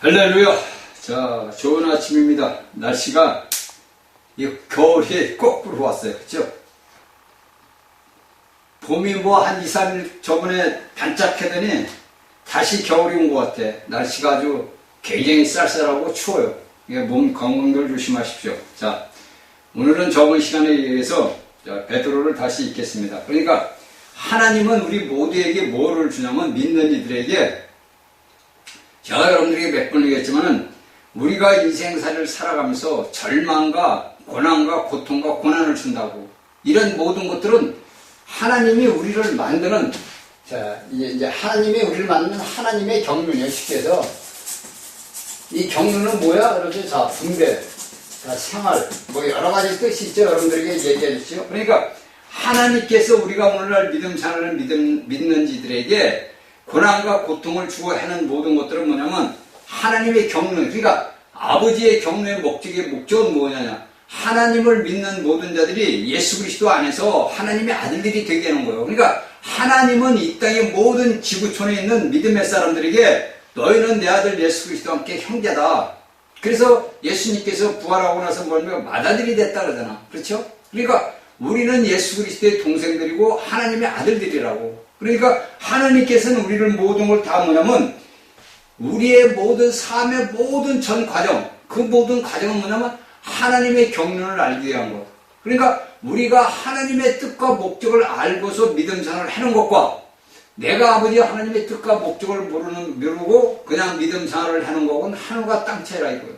할렐루야. 자, 좋은 아침입니다. 날씨가 겨울이 거꾸로 왔어요. 그죠? 봄이 뭐 한 2, 3일 저번에 반짝하더니 다시 겨울이 온 것 같아. 날씨가 아주 굉장히 쌀쌀하고 추워요. 몸 건강들 조심하십시오. 자, 오늘은 저번 시간에 의해서 베드로를 다시 읽겠습니다. 그러니까 하나님은 우리 모두에게 뭐를 주냐면 믿는 이들에게, 제가 여러분들에게 몇 번 얘기했지만은 우리가 인생살이를 살아가면서 절망과 고난과 고통과 고난을 준다고. 이런 모든 것들은 하나님이 우리를 만드는, 자, 이제 하나님이 우리를 만드는 하나님의 경륜이에요. 쉽게 해서. 이 경륜은 뭐야? 이렇게, 자, 분배, 자, 생활, 뭐 여러 가지 뜻이 있죠. 여러분들에게 얘기해 주시죠. 그러니까 하나님께서 우리가 오늘날 믿음 생활을 믿는 이들에게 고난과 고통을 주고 하는 모든 것들은 뭐냐면 하나님의 경륜, 그러니까 아버지의 경륜의 목적은 뭐냐냐, 하나님을 믿는 모든 자들이 예수 그리스도 안에서 하나님의 아들들이 되게 하는 거예요. 그러니까 하나님은 이 땅의 모든 지구촌에 있는 믿음의 사람들에게 너희는 내 아들 예수 그리스도와 함께 형제다. 그래서 예수님께서 부활하고 나서 뭐냐면 맏아들이 됐다 그러잖아. 그렇죠? 그러니까 우리는 예수 그리스도의 동생들이고 하나님의 아들들이라고. 그러니까 하나님께서는 우리를 모든 걸 다 뭐냐면 우리의 모든 삶의 모든 전 과정, 그 모든 과정은 뭐냐면 하나님의 경륜을 알기 위한 것. 그러니까 우리가 하나님의 뜻과 목적을 알고서 믿음 생활을 하는 것과 내가 아버지 하나님의 뜻과 목적을 모르고 그냥 믿음 생활을 하는 것은 하늘과 땅 차이라 이거예요.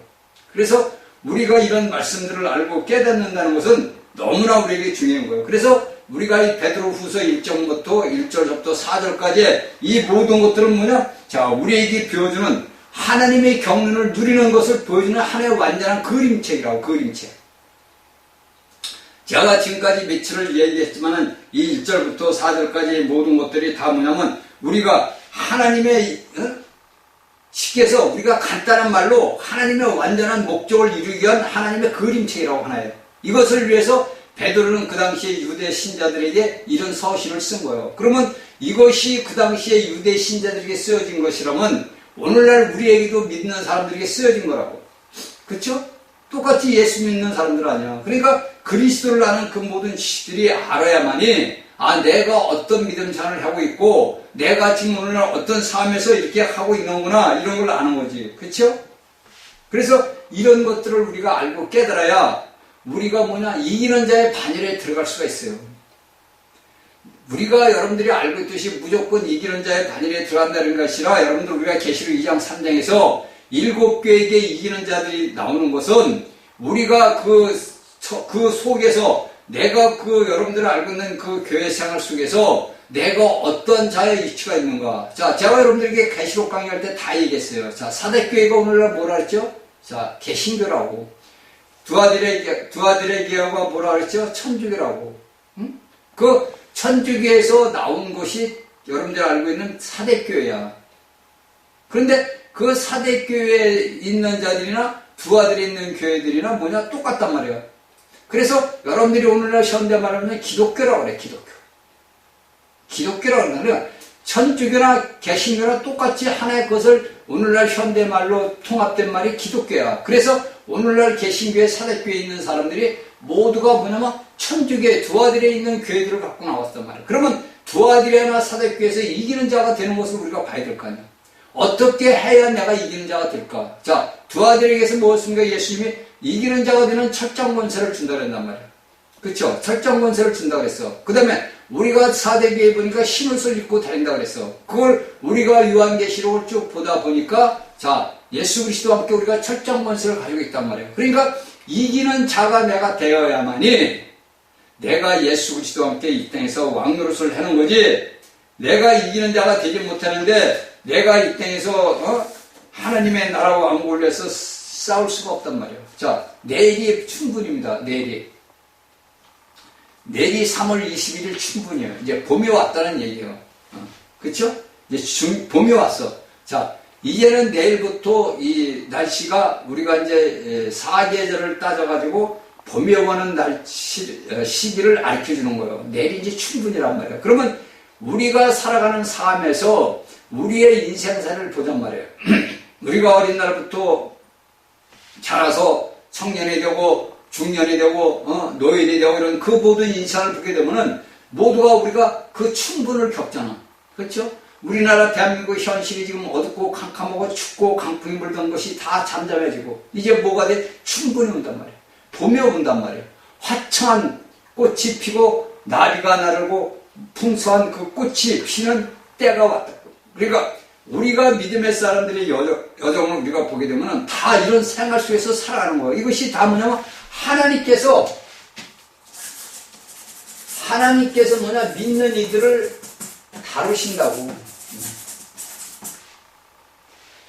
그래서 우리가 이런 말씀들을 알고 깨닫는다는 것은 너무나 우리에게 중요한 거예요. 그래서 우리가 이 베드로후서 1장부터 1절부터 4절까지 이 모든 것들은 뭐냐? 자, 우리에게 보여주는 하나님의 경륜을 누리는 것을 보여주는 하나의 완전한 그림책이라고, 그림책. 제가 지금까지 며칠을 얘기했지만은 이 1절부터 4절까지 모든 것들이 다 뭐냐면 우리가 하나님의, 쉽게 해서 우리가 간단한 말로 하나님의 완전한 목적을 이루기 위한 하나님의 그림책이라고 하나요. 이것을 위해서 베드로는 그 당시에 유대 신자들에게 이런 서신을 쓴 거예요. 그러면 이것이 그 당시에 유대 신자들에게 쓰여진 것이라면 오늘날 우리에게도 믿는 사람들에게 쓰여진 거라고. 그렇죠? 똑같이 예수 믿는 사람들 아니야. 그러니까 그리스도를 아는 그 모든 시들이 알아야만이 내가 어떤 믿음 생활을 하고 있고 내가 지금 오늘날 어떤 삶에서 이렇게 하고 있는구나 이런 걸 아는 거지. 그렇죠? 그래서 이런 것들을 우리가 알고 깨달아야 우리가 이기는 자의 반열에 들어갈 수가 있어요. 우리가 여러분들이 알고 있듯이 무조건 이기는 자의 반열에 들어간다는 것이 아니라 여러분들 우리가 계시록 2장 3장에서 7교회에게 이기는 자들이 나오는 것은 우리가 그 속에서 내가 여러분들이 알고 있는 그 교회 생활 속에서 내가 어떤 자의 위치가 있는가. 자, 제가 여러분들에게 계시록 강의할 때 다 얘기했어요. 자, 사대교회가 오늘날 뭐라 했죠? 자, 개신교라고. 두 아들의 계하가 뭐라 그랬죠? 천주교라고. 응? 그 천주교에서 나온 것이 여러분들이 알고 있는 사대교회야. 그런데 그 사대교회에 있는 자들이나 두 아들이 있는 교회들이나 똑같단 말이야. 그래서 여러분들이 오늘날 현대 말하면 기독교라고 그래, 기독교. 기독교라고 그러면 천주교나 개신교나 똑같이 하나의 것을 오늘날 현대 말로 통합된 말이 기독교야. 그래서 오늘날 개신교회, 사대교회에 있는 사람들이 모두가 천주교회, 두 아들에 있는 교회들을 갖고 나왔단 말이야. 그러면 두 아들이나 사대교회에서 이기는 자가 되는 것을 우리가 봐야 될 거 아니야. 어떻게 해야 내가 이기는 자가 될까? 자, 두 아들에게서 무엇인가 예수님이 이기는 자가 되는 철장 권세를 준다 그랬단 말이야. 그렇죠? 철장 권세를 준다 그랬어. 그 다음에 우리가 사대교회에 보니까 흰옷을 입고 다닌다 그랬어. 그걸 우리가 요한계시록을 쭉 보다 보니까 자, 예수 그리스도와 함께 우리가 철장 권세를 가지고 있단 말이에요. 그러니까 이기는 자가 내가 되어야만이 내가 예수 그리스도와 함께 이 땅에서 왕노릇을 하는 거지, 내가 이기는 자가 되지 못하는데 내가 이 땅에서 하나님의 나라 왕국을 위해서 싸울 수가 없단 말이에요. 자, 내일이 충분입니다. 내일이 3월 21일 충분이에요. 이제 봄이 왔다는 얘기예요. 그쵸? 이제 봄이 왔어. 자, 이제는 내일부터 이 날씨가 우리가 이제 사계절을 따져가지고 봄이 오는 시기를 알려주는 거예요. 내일이 이제 충분이란 말이에요. 그러면 우리가 살아가는 삶에서 우리의 인생사를 보단 말이에요. 우리가 어린 날부터 자라서 청년이 되고 중년이 되고 노인이 되고 이런 그 모든 인상을 보게 되면은 모두가 우리가 그 충분을 겪잖아. 그렇죠? 우리나라 대한민국 현실이 지금 어둡고 캄캄하고 춥고 강풍이 불던 것이 다 잠잠해지고 이제 뭐가 돼? 충분히 온단 말이야. 봄이 온단 말이야. 화창한 꽃이 피고 나비가 나르고 풍성한 그 꽃이 피는 때가 왔다. 그러니까 우리가 믿음의 사람들의 여정을 우리가 보게 되면 다 이런 생활 속에서 살아가는 거예요. 이것이 다 뭐냐면 하나님께서 믿는 이들을 다루신다고.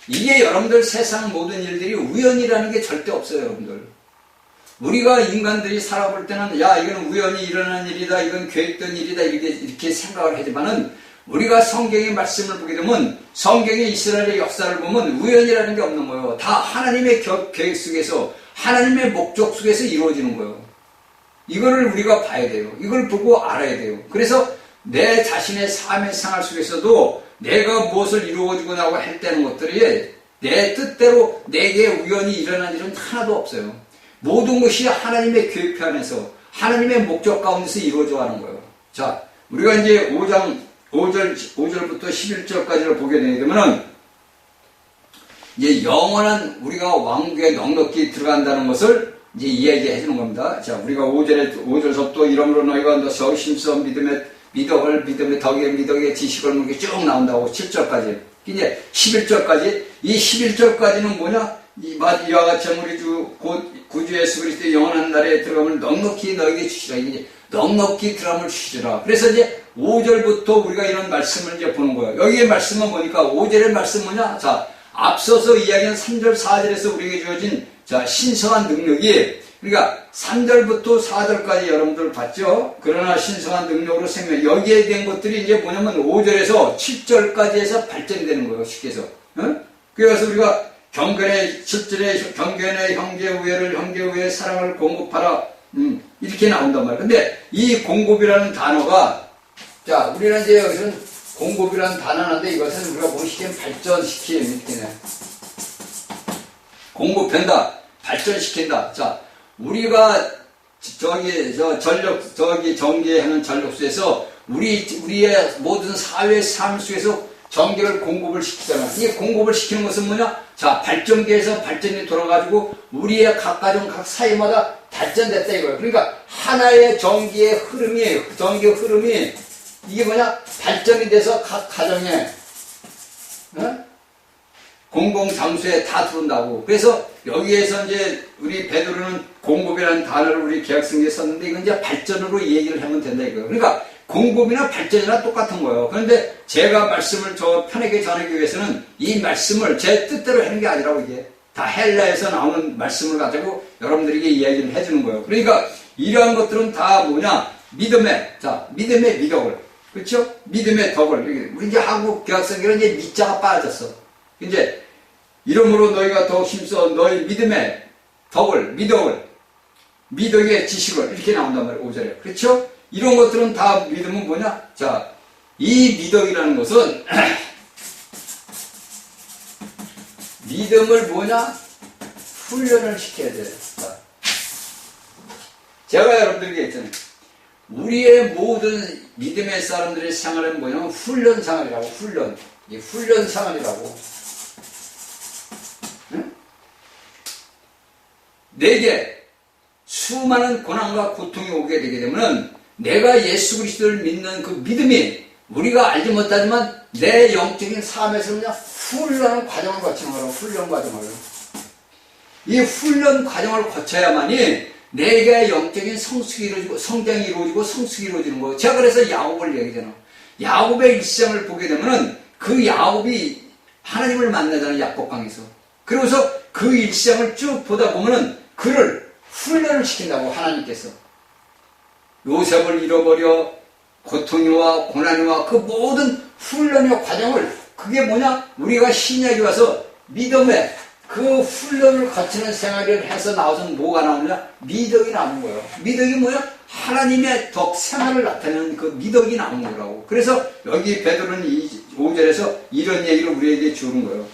이게 여러분들 세상 모든 일들이 우연이라는 게 절대 없어요, 여러분들. 우리가 인간들이 살아볼 때는 야 이건 우연히 일어난 일이다, 이건 계획된 일이다 이렇게 생각을 하지만은 우리가 성경의 말씀을 보게 되면 성경의 이스라엘의 역사를 보면 우연이라는 게 없는 거예요. 다 하나님의 계획 속에서 하나님의 목적 속에서 이루어지는 거예요. 이거를 우리가 봐야 돼요. 이걸 보고 알아야 돼요. 그래서 내 자신의 삶의 생활 속에서도 내가 무엇을 이루어지고 나고 했다는 것들이 내 뜻대로 내게 우연히 일어난 일은 하나도 없어요. 모든 것이 하나님의 계획표 안에서 하나님의 목적 가운데서 이루어져 가는 거예요. 자, 우리가 이제 5절부터 11절까지를 보게 되면은 이제 영원한 우리가 왕국에 넉넉히 들어간다는 것을 이제 이야기해 주는 겁니다. 자, 우리가 5절서부터 이러므로 너희가 더 심써 믿음의 덕에 미덕의 지식을 물게 쭉 나온다고 7절까지. 이제 11절까지. 이 11절까지는 뭐냐? 이와 같이 우리 구주 예수 그리스도의 영원한 날에 들어가면 넉넉히 너에게 주시라. 이제 넉넉히 들어감을 주시라. 그래서 이제 5절부터 우리가 이런 말씀을 이제 보는 거예요. 여기에 말씀은 뭐니까 5절의 말씀 뭐냐? 자, 앞서서 이야기한 3절, 4절에서 우리에게 주어진 자, 신성한 능력이 그러니까 3절부터 4절까지 여러분들 봤죠? 그러나 신성한 능력으로 생명 여기에 대한 것들이 이제 뭐냐면 5절에서 7절까지 해서 발전되는 거예요. 쉽게 해서. 그래서 우리가 경건의 7절에 경건의 형제 우애의 사랑을 공급하라. 이렇게 나온단 말이에요. 근데 이 공급이라는 단어가 자, 우리는 이제 여기서는 공급이라는 단어인데 이것은 우리가 무엇이든 발전시키는 이렇게 공급한다. 발전시킨다. 자, 우리가 전기하는 전력소에서 우리의 모든 사회 삶 속에서 전기를 공급을 시키잖아. 이게 공급을 시키는 것은 뭐냐? 자, 발전기에서 발전이 돌아가지고 우리의 각 가정, 각 사회마다 발전됐다 이거예요. 그러니까 하나의 전기의 흐름이 이게 뭐냐? 발전이 돼서 각 가정에 공공장소에 다 들어온다고. 그래서 여기에서 이제 우리 베드로는 공급이라는 단어를 우리 개혁성경에 썼는데 이건 이제 발전으로 얘기를 하면 된다 이거예요. 그러니까 공급이나 발전이나 똑같은 거예요. 그런데 제가 말씀을 저 편하게 전하기 위해서는 이 말씀을 제 뜻대로 하는 게 아니라고 이게 다 헬라에서 나오는 말씀을 가지고 여러분들에게 이야기를 해주는 거예요. 그러니까 이러한 것들은 다 뭐냐? 믿음의 미덕을. 그렇죠? 믿음의 덕을. 우리 이제 한국 개혁성경은 이제 미자가 빠졌어. 이제 이러므로 너희가 더욱 힘써 너희 믿음의 덕을, 미덕의 지식을 이렇게 나온단 말이에요. 5절에. 그렇죠? 이런 것들은 다 믿음은 뭐냐? 자, 이 미덕이라는 것은 믿음을 뭐냐? 훈련을 시켜야 돼요. 제가 여러분들에게 했잖아요. 우리의 모든 믿음의 사람들의 생활은 뭐냐면 훈련 생활이라고. 훈련 생활이라고. 응? 내게 수많은 고난과 고통이 오게 되게 되면 내가 예수 그리스도를 믿는 그 믿음이 우리가 알지 못하지만 내 영적인 삶에서 그냥 훈련 과정을 거치는 거라고. 훈련 과정을. 이 훈련 과정을 거쳐야만이 내게 영적인 성숙이 이루어지고 성장이 이루어지고 성숙이 이루어지는 거예요. 제가 그래서 야곱을 얘기하잖아요. 야곱의 일생을 보게 되면은 그 야곱이 하나님을 만나잖아요. 야복강에서. 그러고서 그 일생을 쭉 보다 보면은 그를 훈련을 시킨다고 하나님께서. 요셉을 잃어버려 고통이와 고난이와 그 모든 훈련의 과정을 그게 뭐냐? 우리가 신약에 와서 믿음의 그 훈련을 거치는 생활을 해서 나와서 뭐가 나오느냐? 미덕이 나오는 거예요. 미덕이 뭐야? 하나님의 덕 생활을 나타내는 그 미덕이 나오는 거라고. 그래서 여기 베드로는 5절에서 이런 얘기를 우리에게 주는 거예요.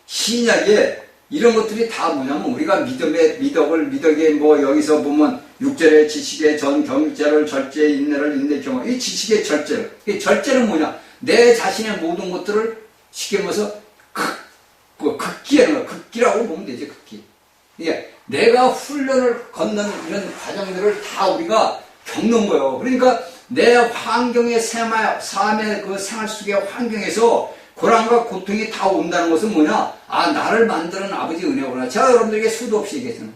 신약에 이런 것들이 다 뭐냐면 우리가 미덕에 뭐 여기서 보면 6절에 지식의 전, 경제를, 절제, 인내를, 인내, 경험. 이 지식의 절제를. 이 절제는 뭐냐? 내 자신의 모든 것들을 쉽게 말해서 극기라는 거야. 극기라고 보면 되지, 극기. 이게 내가 훈련을 걷는 이런 과정들을 다 우리가 겪는 거예요. 그러니까 내 환경의 삶의 그 생활 속의 환경에서 고난과 고통이 다 온다는 것은 뭐냐? 아, 나를 만드는 아버지 은혜구나. 제가 여러분들에게 수도 없이 얘기했잖아요.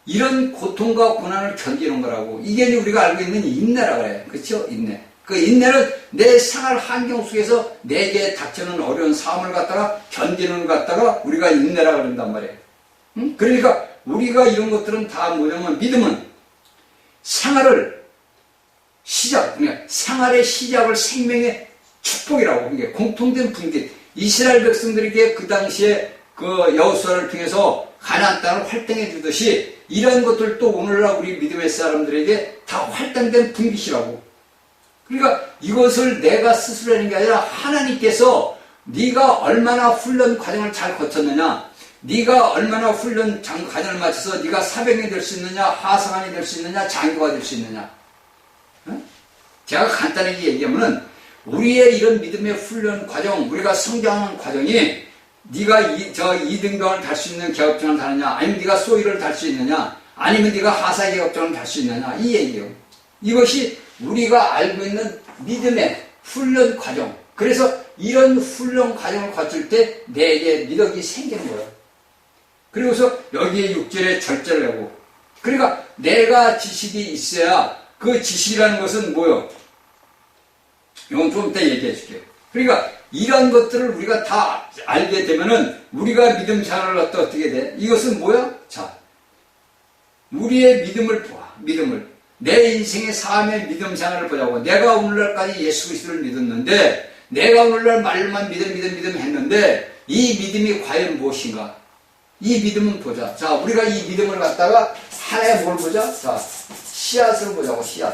이런 고통과 고난을 견디는 거라고. 이게 이제 우리가 알고 있는 인내라 그래요. 그렇죠? 인내. 그 인내는 내 생활 환경 속에서 내게 닥치는 어려운 삶을 갖다가 견디는 것 갖다가 우리가 인내라 그런단 말이에요. 응? 그러니까 우리가 이런 것들은 다 뭐냐면 믿음은 생활의 시작을 생명의 축복이라고. 이게 공통된 분기. 이스라엘 백성들에게 그 당시에 그 여호수아를 통해서 가나안 땅을 활동해 주듯이 이런 것들도 오늘날 우리 믿음의 사람들에게 다 활동된 분깃이라고. 그러니까 이것을 내가 스스로 하는 게 아니라 하나님께서 네가 얼마나 훈련 과정을 잘 거쳤느냐, 네가 얼마나 훈련 과정을 마쳐서 네가 사병이 될 수 있느냐, 하사관이 될 수 있느냐, 장교가 될 수 있느냐. 응? 제가 간단하게 얘기하면은 우리의 이런 믿음의 훈련 과정, 우리가 성장하는 과정이 네가 2등병을 달 수 있는 계급장을 다느냐, 아니면 네가 소위를 달 수 있느냐, 아니면 네가 하사 계급장을 달 수 있느냐, 이 얘기예요. 이것이 우리가 알고 있는 믿음의 훈련 과정. 그래서 이런 훈련 과정을 거칠 때 내게 미덕이 생기는 거예요. 그리고서 여기에 6절에 절제를 하고, 그러니까 내가 지식이 있어야 그 지식이라는 것은 뭐예요? 이건 좀 이따 얘기해 줄게요. 그러니까 이런 것들을 우리가 다 알게 되면은 우리가 믿음 생활을 어떻게 돼? 이것은 뭐야? 자, 우리의 믿음을 보아. 믿음을. 내 인생의 삶의 믿음 생활을 보자고. 내가 오늘날까지 예수 그리스도를 믿었는데, 내가 오늘날 말만 믿음 했는데, 이 믿음이 과연 무엇인가? 이 믿음은 보자. 자, 우리가 이 믿음을 갖다가 하나의 뭘 보자? 자, 씨앗을 보자고, 씨앗.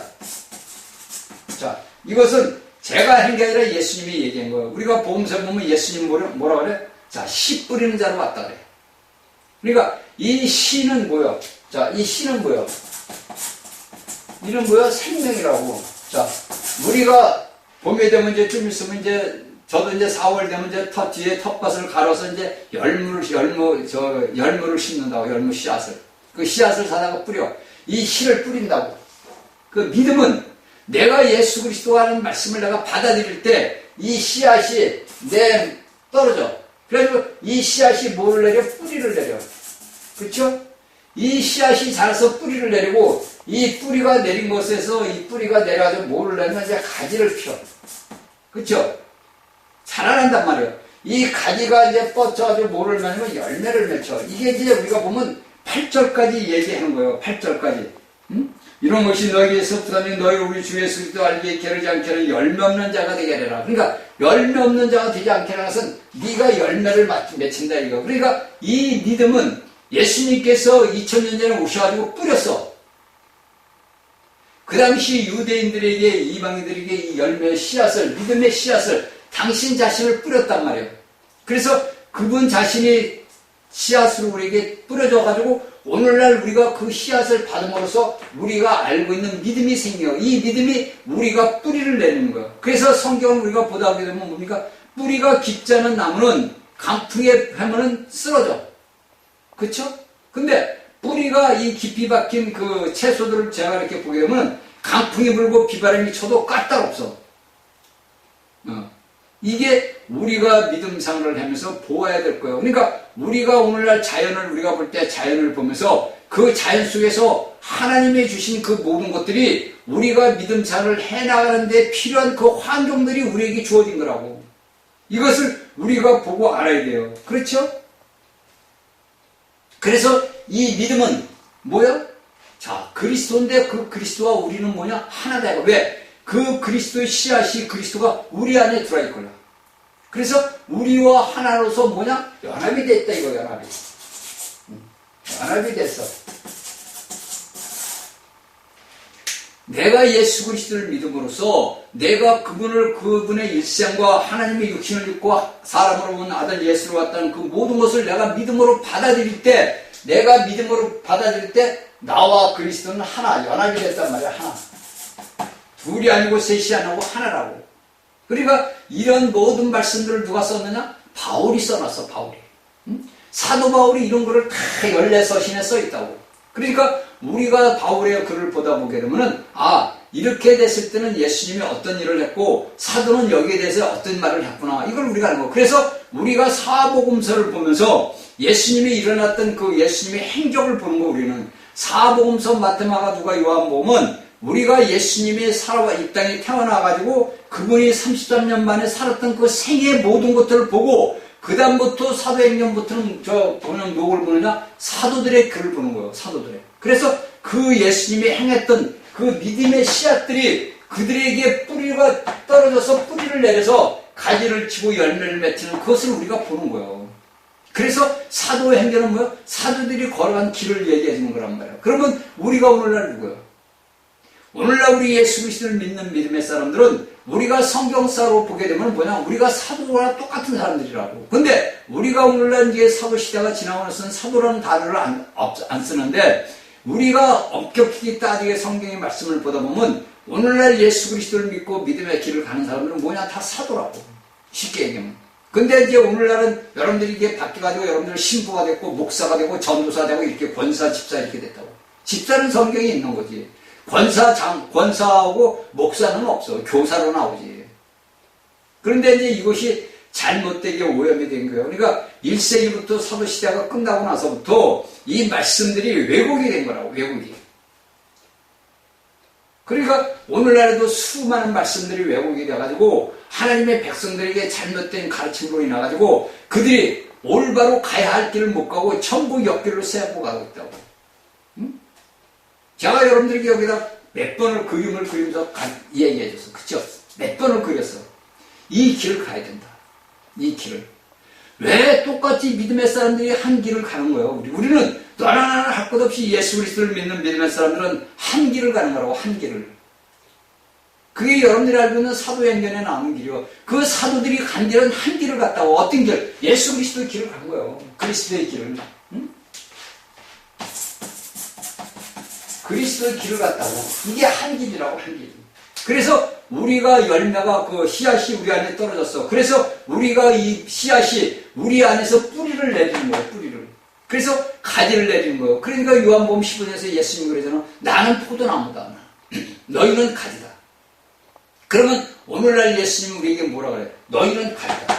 자, 이것은 제가 한 게 아니라 예수님이 얘기한 거예요. 우리가 보험서 보면 예수님 뭐라 그래? 자, 씨 뿌리는 자로 왔다 그래. 그러니까 이 씨는 뭐야? 자, 이 씨는 뭐야? 이는 뭐야? 생명이라고. 자, 우리가 봄에 되면 이제 좀 있으면 이제 저도 이제 4월 되면 이제 뒤에 텃밭을 갈아서 이제 열무를 심는다고. 열무 씨앗을. 그 씨앗을 사다가 뿌려. 이 씨를 뿌린다고. 그 믿음은 내가 예수 그리스도가 하는 말씀을 내가 받아들일 때 이 씨앗이 떨어져. 그래가지고 이 씨앗이 뭐를 내려? 뿌리를 내려. 그쵸? 이 씨앗이 자라서 뿌리를 내리고 이 뿌리가 내린 곳에서 이 뿌리가 내려가지고 뭐를 내면 이제 가지를 펴. 그쵸? 자라난단 말이에요. 이 가지가 이제 뻗쳐가지고 뭐를 맺으면 열매를 맺혀. 이게 이제 우리가 보면 8절까지 얘기하는 거예요. 8절까지. 응? 이런 것이 너희에서 부담이 너희 우리 주 예수 그리스도 알기에 게으르지 않게 하는 열매 없는 자가 되게 하리라. 그러니까 열매 없는 자가 되지 않게 하는 것은 네가 열매를 맺힌다 이거. 그러니까 이 믿음은 예수님께서 2000년 전에 오셔가지고 뿌렸어. 그 당시 유대인들에게 이방인들에게 이 열매의 씨앗을, 믿음의 씨앗을 당신 자신을 뿌렸단 말이에요. 그래서 그분 자신이 씨앗으로 우리에게 뿌려져가지고 오늘날 우리가 그 씨앗을 받음으로써 우리가 알고 있는 믿음이 생겨요. 이 믿음이 우리가 뿌리를 내는 거예요. 그래서 성경을 우리가 보다 보게 되면 뭡니까? 뿌리가 깊지 않은 나무는 강풍에 하면은 쓰러져. 그쵸? 근데 뿌리가 이 깊이 박힌 그 채소들을 제가 이렇게 보게 되면 강풍이 불고 비바람이 쳐도 까딱없어. 이게 우리가 믿음 생활을 하면서 보아야 될 거예요. 그러니까 우리가 오늘날 자연을 우리가 볼 때 자연을 보면서 그 자연 속에서 하나님이 주신 그 모든 것들이 우리가 믿음 생활을 해나가는 데 필요한 그 환경들이 우리에게 주어진 거라고. 이것을 우리가 보고 알아야 돼요. 그렇죠? 그래서 이 믿음은 뭐야? 자, 그리스도인데 그 그리스도와 우리는 뭐냐? 하나다. 왜? 그 그리스도의 씨앗이 그리스도가 우리 안에 들어와 있구나. 그래서 우리와 하나로서 뭐냐? 연합이 됐다 이거. 연합이 됐어. 내가 예수 그리스도를 믿음으로써 내가 그분의 일생과 하나님의 육신을 입고 사람으로 온 아들 예수로 왔다는 그 모든 것을 내가 믿음으로 받아들일 때, 내가 믿음으로 받아들일 때 나와 그리스도는 하나, 연합이 됐단 말이야. 하나. 둘이 아니고 셋이 아니고 하나라고. 그러니까 이런 모든 말씀들을 누가 썼느냐? 바울이 써놨어. 바울이. 사도 바울이 이런 거를 다 14서신에 써있다고. 그러니까 우리가 바울의 글을 보다 보게 되면은, 이렇게 됐을 때는 예수님이 어떤 일을 했고 사도는 여기에 대해서 어떤 말을 했구나, 이걸 우리가 아는 거. 그래서 우리가 사복음서를 보면서 예수님이 일어났던 그 예수님의 행적을 보는 거. 우리는 사복음서, 마태마가, 누가, 요한복음은 우리가 예수님이 이 땅에 태어나가지고 그분이 33년 만에 살았던 그 생애의 모든 것들을 보고, 그 다음부터 사도행전부터는 보는 누구를 보느냐? 사도들의 글을 보는 거예요. 사도들의. 그래서 그 예수님이 행했던 그 믿음의 씨앗들이 그들에게 뿌리가 떨어져서 뿌리를 내려서 가지를 치고 열매를 맺히는 그것을 우리가 보는 거예요. 그래서 사도의 행전은 뭐예요? 사도들이 걸어간 길을 얘기해 주는 거란 말이에요. 그러면 우리가 오늘날 누구예요? 오늘날 우리 예수 그리스도를 믿는 믿음의 사람들은 우리가 성경사로 보게 되면 뭐냐? 우리가 사도와 똑같은 사람들이라고. 근데 우리가 오늘날 이제 사도시대가 지나고 나서는 사도라는 단어를 안 쓰는데, 우리가 엄격히 따지게 성경의 말씀을 보다 보면 오늘날 예수 그리스도를 믿고 믿음의 길을 가는 사람들은 뭐냐? 다 사도라고. 쉽게 얘기하면. 근데 이제 오늘날은 여러분들이 이게 바뀌어가지고 여러분들 신부가 됐고 목사가 되고 전도사 되고 이렇게 권사, 집사 이렇게 됐다고. 집사는 성경에 있는 거지. 권사하고 목사는 없어. 교사로 나오지. 그런데 이제 이것이 잘못되게 오염이 된 거예요. 그러니까 1세기부터 사도시대가 끝나고 나서부터 이 말씀들이 왜곡이 된 거라고. 왜곡이. 그러니까 오늘날에도 수많은 말씀들이 왜곡이 돼가지고 하나님의 백성들에게 잘못된 가르침으로 인해가지고 그들이 올바로 가야 할 길을 못 가고 천국 옆길로 세고 가고 있다고. 제가 여러분들에게 여기다 몇 번을 그림을 그리면서 얘기해줬어. 그쵸? 몇 번을 그렸어. 이 길을 가야 된다. 이 길을. 왜 똑같이 믿음의 사람들이 한 길을 가는 거예요? 우리는 너나 할 것 없이 예수 그리스도를 믿는 믿음의 사람들은 한 길을 가는 거라고. 한 길을. 그게 여러분들이 알고 있는 사도행전에 나오는 길이요. 그 사도들이 간 길은 한 길을 갔다고. 어떤 길? 예수 그리스도의 길을 간 거예요. 그리스도의 길을. 그리스도의 길을 갔다고. 이게 한 길이라고. 한 길. 그래서 우리가 열매가 그 씨앗이 우리 안에 떨어졌어. 그래서 우리가 이 씨앗이 우리 안에서 뿌리를 내리는 거예요. 뿌리를. 그래서 가지를 내리는 거예요. 그러니까 요한복음 15장에서 예수님이 그러잖아. 나는 포도나무다. 너희는 가지다. 그러면 오늘날 예수님이 우리에게 뭐라 그래? 너희는 가지다.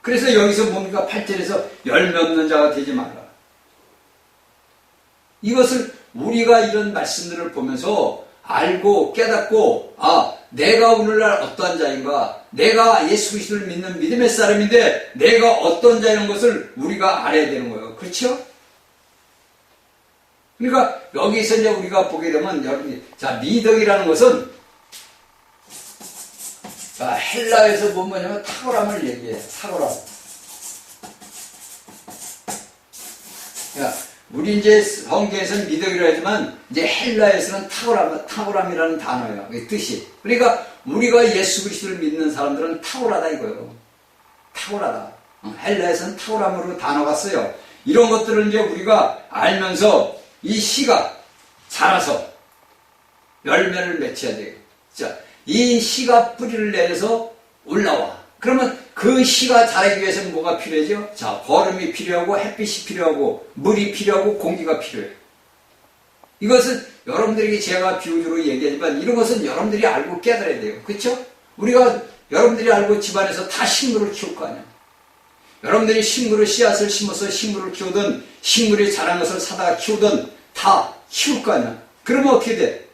그래서 여기서 뭡니까? 8절에서 열매 없는 자가 되지 말라. 이것을 우리가 이런 말씀들을 보면서 알고 깨닫고, 내가 오늘날 어떠한 자인가, 내가 예수 그리스도를 믿는 믿음의 사람인데 내가 어떤 자인 것을 우리가 알아야 되는 거예요. 그렇죠? 그러니까 여기서 이제 우리가 보게 되면 여러분이, 미덕이라는 것은 헬라에서 뭐냐면 탁월함을 얘기해요. 탁월함. 우리 이제 성경에서는 미덕이라고 하지만 이제 헬라에서는 탁월함이라는 단어예요. 뜻이. 그러니까 우리가 예수 그리스도를 믿는 사람들은 탁월하다 이거예요. 탁월하다. 헬라에서는 탁월함으로 단어가 써요. 이런 것들을 이제 우리가 알면서 이 씨가 자라서 열매를 맺혀야 돼요. 자, 이 씨가 뿌리를 내려서 올라와. 그러면 그 씨가 자라기 위해서는 뭐가 필요하죠? 거름이 필요하고 햇빛이 필요하고 물이 필요하고 공기가 필요해요. 이것은 여러분들에게 제가 비유적으로 얘기하지만 이런 것은 여러분들이 알고 깨달아야 돼요. 그렇죠? 우리가 여러분들이 알고 집안에서 다 식물을 키울 거 아니야. 여러분들이 식물을 씨앗을 심어서 식물을 키우든 식물이 자란 것을 사다가 키우든 다 키울 거 아니야. 그러면 어떻게 돼?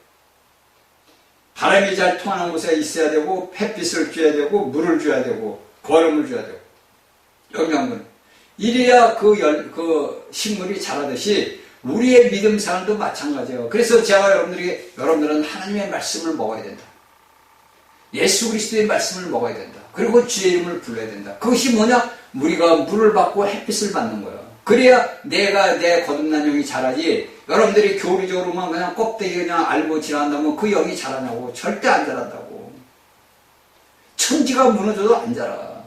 바람이 잘 통하는 곳에 있어야 되고 햇빛을 줘야 되고 물을 줘야 되고 거름을 줘야 되고 영양분. 이래야 그 식물이 자라듯이 우리의 믿음 생활도 마찬가지예요. 그래서 제가 여러분들은 하나님의 말씀을 먹어야 된다. 예수 그리스도의 말씀을 먹어야 된다. 그리고 주의 이름을 불러야 된다. 그것이 뭐냐? 우리가 물을 받고 햇빛을 받는 거예요. 그래야 내가 내 거듭난 영이 자라지. 여러분들이 교리적으로만 그냥 껍데기 그냥 알고 지나간다면 그 영이 자라냐고. 절대 안 자란다고. 천지가 무너져도 안 자라.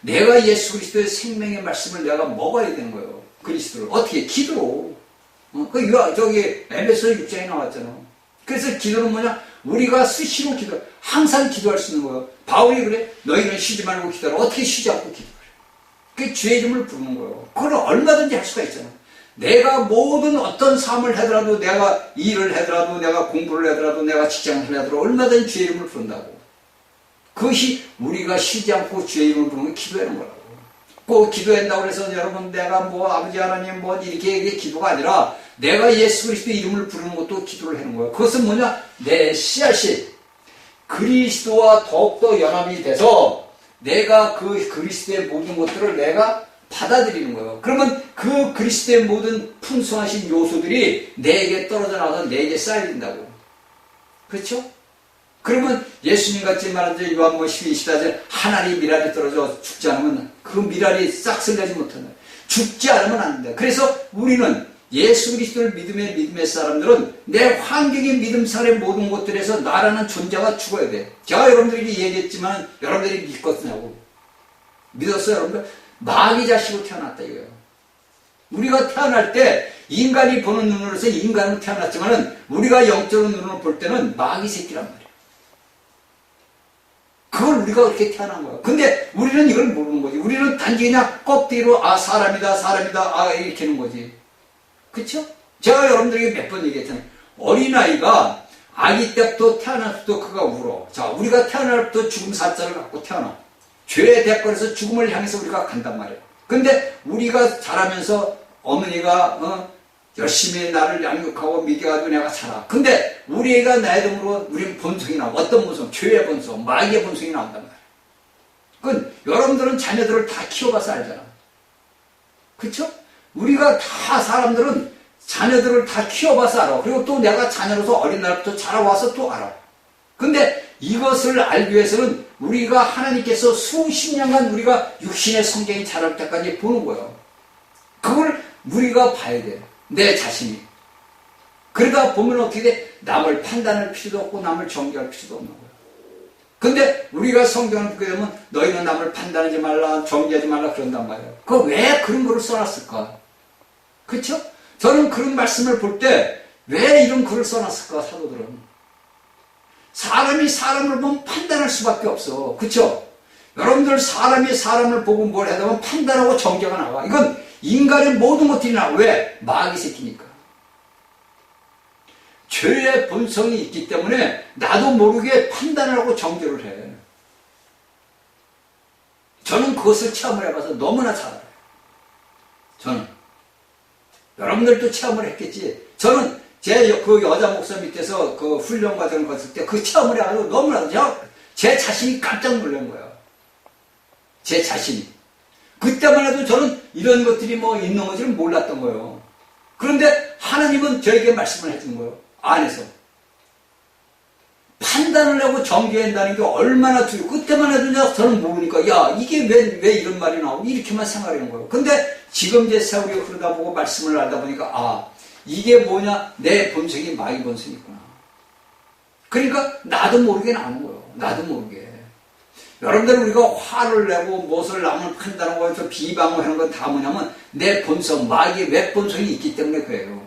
내가 예수 그리스도의 생명의 말씀을 내가 먹어야 되는 거예요. 그리스도를. 어떻게? 기도로. 저기 에베소 6장에 나왔잖아. 그래서 기도는 뭐냐? 우리가 수시로 기도, 항상 기도할 수 있는 거예요. 바울이 그래? 너희는 쉬지 말고 기도하라. 어떻게 쉬지 않고 기도해? 그게 주의 이름을 부르는 거예요. 그걸 얼마든지 할 수가 있잖아. 내가 모든 어떤 삶을 하더라도, 내가 일을 하더라도, 내가 공부를 하더라도, 내가 직장을 하더라도 얼마든지 주의 이름을 부른다고. 그것이 우리가 쉬지 않고 주의 이름을 부르면 기도하는 거라고. 꼭 기도한다고 해서 여러분 내가 뭐 아버지 하나님 뭐 이렇게 기도가 아니라 내가 예수 그리스도의 이름을 부르는 것도 기도를 하는 거예요. 그것은 뭐냐? 내 씨앗이 그리스도와 더욱더 연합이 돼서 내가 그 그리스도의 모든 것들을 내가 받아들이는 거예요. 그러면 그 그리스도의 모든 풍성하신 요소들이 내게 떨어져 나와서 내게 쌓여진다고. 그렇죠? 그러면 예수님 같이 말하자 요한복음 12:24절 한 알이 미랄이 떨어져 죽지 않으면 그 미랄이 싹쓸 내지 못한다. 죽지 않으면 안 된다. 그래서 우리는 예수 그리스도를 믿음의 사람들은 내 환경의 믿음생활의 모든 것들에서 나라는 존재가 죽어야 돼. 제가 여러분들에게 얘기했지만 여러분들이 믿겠냐고. 믿었어요 여러분들? 마귀 자식으로 태어났다 이거예요. 우리가 태어날 때 인간이 보는 눈으로서 인간으로 태어났지만 우리가 영적인 눈으로 볼 때는 마귀 새끼란 말이에요. 그걸 우리가 그렇게 태어난 거야. 근데 우리는 이걸 모르는 거지. 우리는 단지 그냥 껍데기로 사람이다 이렇게 하는 거지. 그쵸? 제가 여러분들에게 몇 번 얘기했잖아요. 어린아이가 아기 때부터 태어날 때부터 그가 울어. 자, 우리가 태어날 때부터 죽음 사자를 갖고 태어나. 죄의 대가에서 죽음을 향해서 우리가 간단 말이에요. 근데 우리가 자라면서 어머니가 열심히 나를 양육하고 먹여가지고 내가 자라. 근데 우리 애가 나이 들므로 우리는 본성이 나와. 어떤 본성? 죄의 본성, 마귀의 본성이 나온단 말이에요. 그건 여러분들은 자녀들을 다 키워봐서 알잖아. 그쵸? 우리가 다 사람들은 자녀들을 다 키워봐서 알아. 그리고 또 내가 자녀로서 어린 날부터 자라와서 또 알아. 근데 이것을 알기 위해서는 우리가 하나님께서 수십 년간 우리가 육신의 성경이 자랄 때까지 보는 거예요. 그걸 우리가 봐야 돼. 내 자신이. 그러다 보면 어떻게 돼? 남을 판단할 필요도 없고 남을 정죄할 필요도 없는 거예요. 근데 우리가 성경을 보게 되면 너희는 남을 판단하지 말라, 정죄하지 말라 그런단 말이에요. 그 왜 그런 거를 써놨을까? 그렇죠? 저는 그런 말씀을 볼 때 왜 이런 글을 써놨을까 사도들은. 사람이 사람을 보면 판단할 수밖에 없어. 그렇죠? 여러분들 사람이 사람을 보고 뭘 하다 보면 판단하고 정죄가 나와. 이건 인간의 모든 것들이 나와. 왜? 마귀 새끼니까. 죄의 본성이 있기 때문에 나도 모르게 판단을 하고 정죄를 해. 저는 그것을 체험을 해봐서 너무나 잘 알아요. 저는. 여러분들도 체험을 했겠지. 저는 그 여자 목사 밑에서 그 훈련 과정을 갔을 때 그 체험을 해가지고 너무나 제 자신이 깜짝 놀란 거예요. 제 자신이. 그때만 해도 저는 이런 것들이 뭐 있는 건지를 몰랐던 거예요. 그런데 하나님은 저에게 말씀을 해준 거예요. 안에서. 판단을 하고 정죄한다는 게 얼마나 두려워. 그때만 해도 저는 모르니까 야 이게 왜 이런 말이 나오고 이렇게만 생각하는 거예요. 근데 지금 제 세월이 흐르다 보고 말씀을 알다 보니까 이게 뭐냐 내 본성이 마귀 본성이 있구나. 그러니까 나도 모르게 나오는 거예요. 나도 모르게. 여러분들 우리가 화를 내고 무엇을 남을 판단하고 비방을 하는 건 다 뭐냐면 내 본성 마귀의 외본성이 있기 때문에 그래요.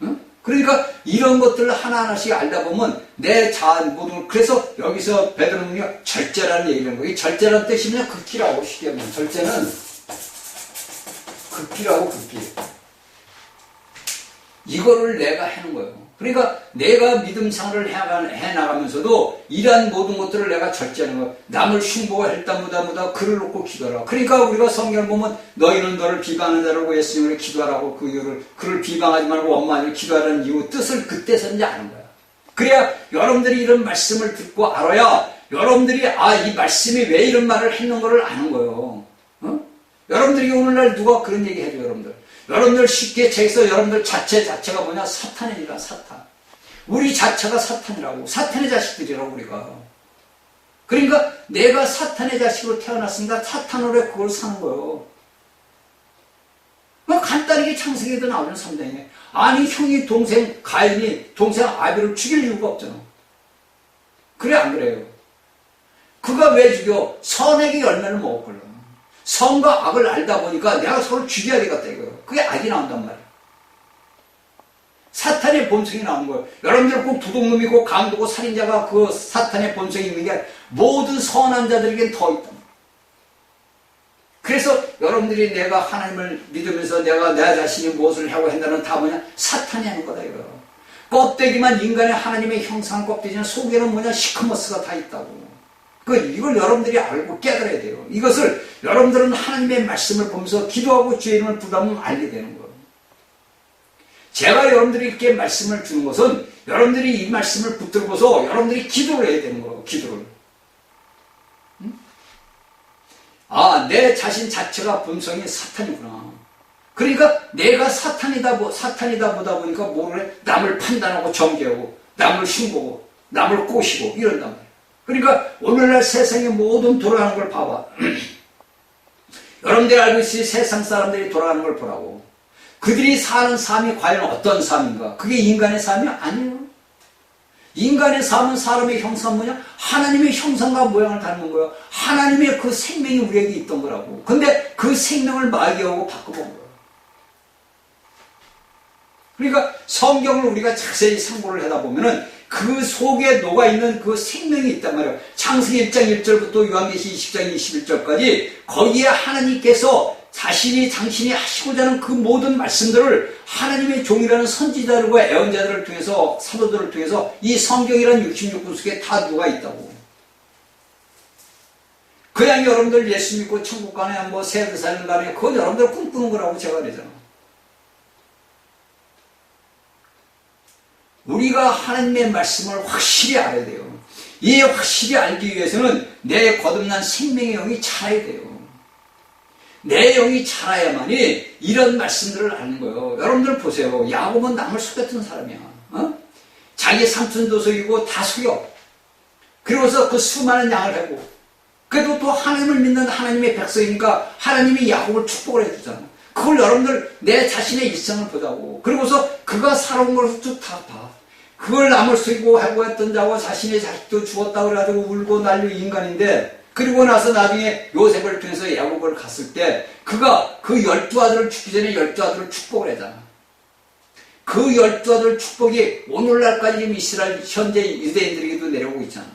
응? 그러니까 이런 것들을 하나하나씩 알다 보면 내 자아 모든 그래서 여기서 베드로는요 절제라는 얘기를 하는 거예요. 이 절제라는 뜻이 그냥 극기라고 쉽게 하면 절제는 극기라고 극기. 이거를 내가 하는 거예요. 그러니까 내가 믿음 생활을 해나가면서도 이러한 모든 것들을 내가 절제하는 거예요. 남을 흉보할 때보다 글을 놓고 기도하라. 그러니까 우리가 성경을 보면 너희는 너를 비방하는 자라고 예수님을 기도하라고 그를 비방하지 말고 원만히 기도하라는 이유 뜻을 그때서 이제 아는 거야. 그래야 여러분들이 이런 말씀을 듣고 알아야 여러분들이 이 말씀이 왜 이런 말을 했는 거를 아는 거예요. 여러분들이 오늘날 누가 그런 얘기 해줘요, 여러분들. 여러분들 쉽게 책에서 여러분들 자체가 뭐냐? 사탄이라, 사탄. 우리 자체가 사탄이라고. 사탄의 자식들이라고, 우리가. 그러니까 내가 사탄의 자식으로 태어났으니까 사탄으로 그걸 사는 거예요. 만약에 창세기에도 나오는 3장에 아니 형이 동생 가인이 동생 아벨을 죽일 이유가 없잖아. 그래 안 그래요? 그가 왜 죽여? 선악의 열매를 먹었걸로. 선과 악을 알다 보니까 내가 서로 죽여야 되겠다 이거예요. 그게 악이 나온단 말이에요. 사탄의 본성이 나온 거예요. 여러분들 꼭 도둑놈이고 강도고 살인자가 그 사탄의 본성이 있는 게 모든 선한 자들에겐 더 있다. 그래서 여러분들이 내가 하나님을 믿으면서 내가 내 자신이 무엇을 하고 한다는 다 뭐냐? 사탄이 하는 거다 이거. 껍데기만 인간의 하나님의 형상 껍데기는 속에는 뭐냐? 시커머스가 다 있다고. 이걸 여러분들이 알고 깨달아야 돼요. 이것을 여러분들은 하나님의 말씀을 보면서 기도하고 주의 이름을 부르면 알게 되는 거예요. 제가 여러분들이 이렇게 말씀을 주는 것은 여러분들이 이 말씀을 붙들고서 여러분들이 기도를 해야 되는 거예요. 기도를. 아, 내 자신 자체가 본성이 사탄이구나. 그러니까 내가 사탄이다 보다 보니까 뭐를 해? 남을 판단하고 정죄하고 남을 흉보고 남을 꼬시고 이런단 말이에요. 그러니까 오늘날 세상의 모든 돌아가는 걸 봐봐. 여러분들이 알고 있으니 세상 사람들이 돌아가는 걸 보라고. 그들이 사는 삶이 과연 어떤 삶인가? 그게 인간의 삶이 아니에요. 인간의 삶은 사람의 형상 뭐냐? 하나님의 형상과 모양을 닮은 거예요. 하나님의 그 생명이 우리에게 있던 거라고. 근데 그 생명을 마귀하고 바꿔본 거예요. 그러니까 성경을 우리가 자세히 상고를 하다 보면은 그 속에 녹아있는 그 생명이 있단 말이에요. 창세기 1장 1절부터 요한계시 20장 21절까지 거기에 하나님께서 당신이 하시고자 하는 그 모든 말씀들을 하나님의 종이라는 선지자들과 예언자들을 통해서 사도들을 통해서 이 성경이라는 66권 속에 다 누가 있다고. 그냥 여러분들 예수 믿고 천국 가네 뭐 세계 사는 가네 그건 여러분들 꿈꾸는 거라고 제가 그러잖아. 우리가 하나님의 말씀을 확실히 알아야 돼요. 이 확실히 알기 위해서는 내 거듭난 생명의 영이 자라야 돼요. 내 영이 자라야만이 이런 말씀들을 아는 거예요. 여러분들 보세요. 야곱은 남을 속였던 사람이야. 자기 삼촌도 속이고 다 속여. 그러고서 그 수많은 양을 하고 그래도 또 하나님을 믿는 하나님의 백성이니까 하나님이 야곱을 축복을 해주잖아. 그걸 여러분들 내 자신의 일생을 보자고. 그러고서 그가 살아온 걸 쭉 다 봐. 그걸 남을 속이고 하고 했던 자와 자신의 자식도 죽었다고 그래가지고 울고 난리 인간인데 그리고 나서 나중에 요셉을 통해서 야곱을 갔을 때 그가 그 12아들을 죽기 전에 12아들을 축복을 하잖아. 그 12아들 축복이 오늘날까지 지금 이스라엘 현재 유대인들에게도 내려오고 있잖아.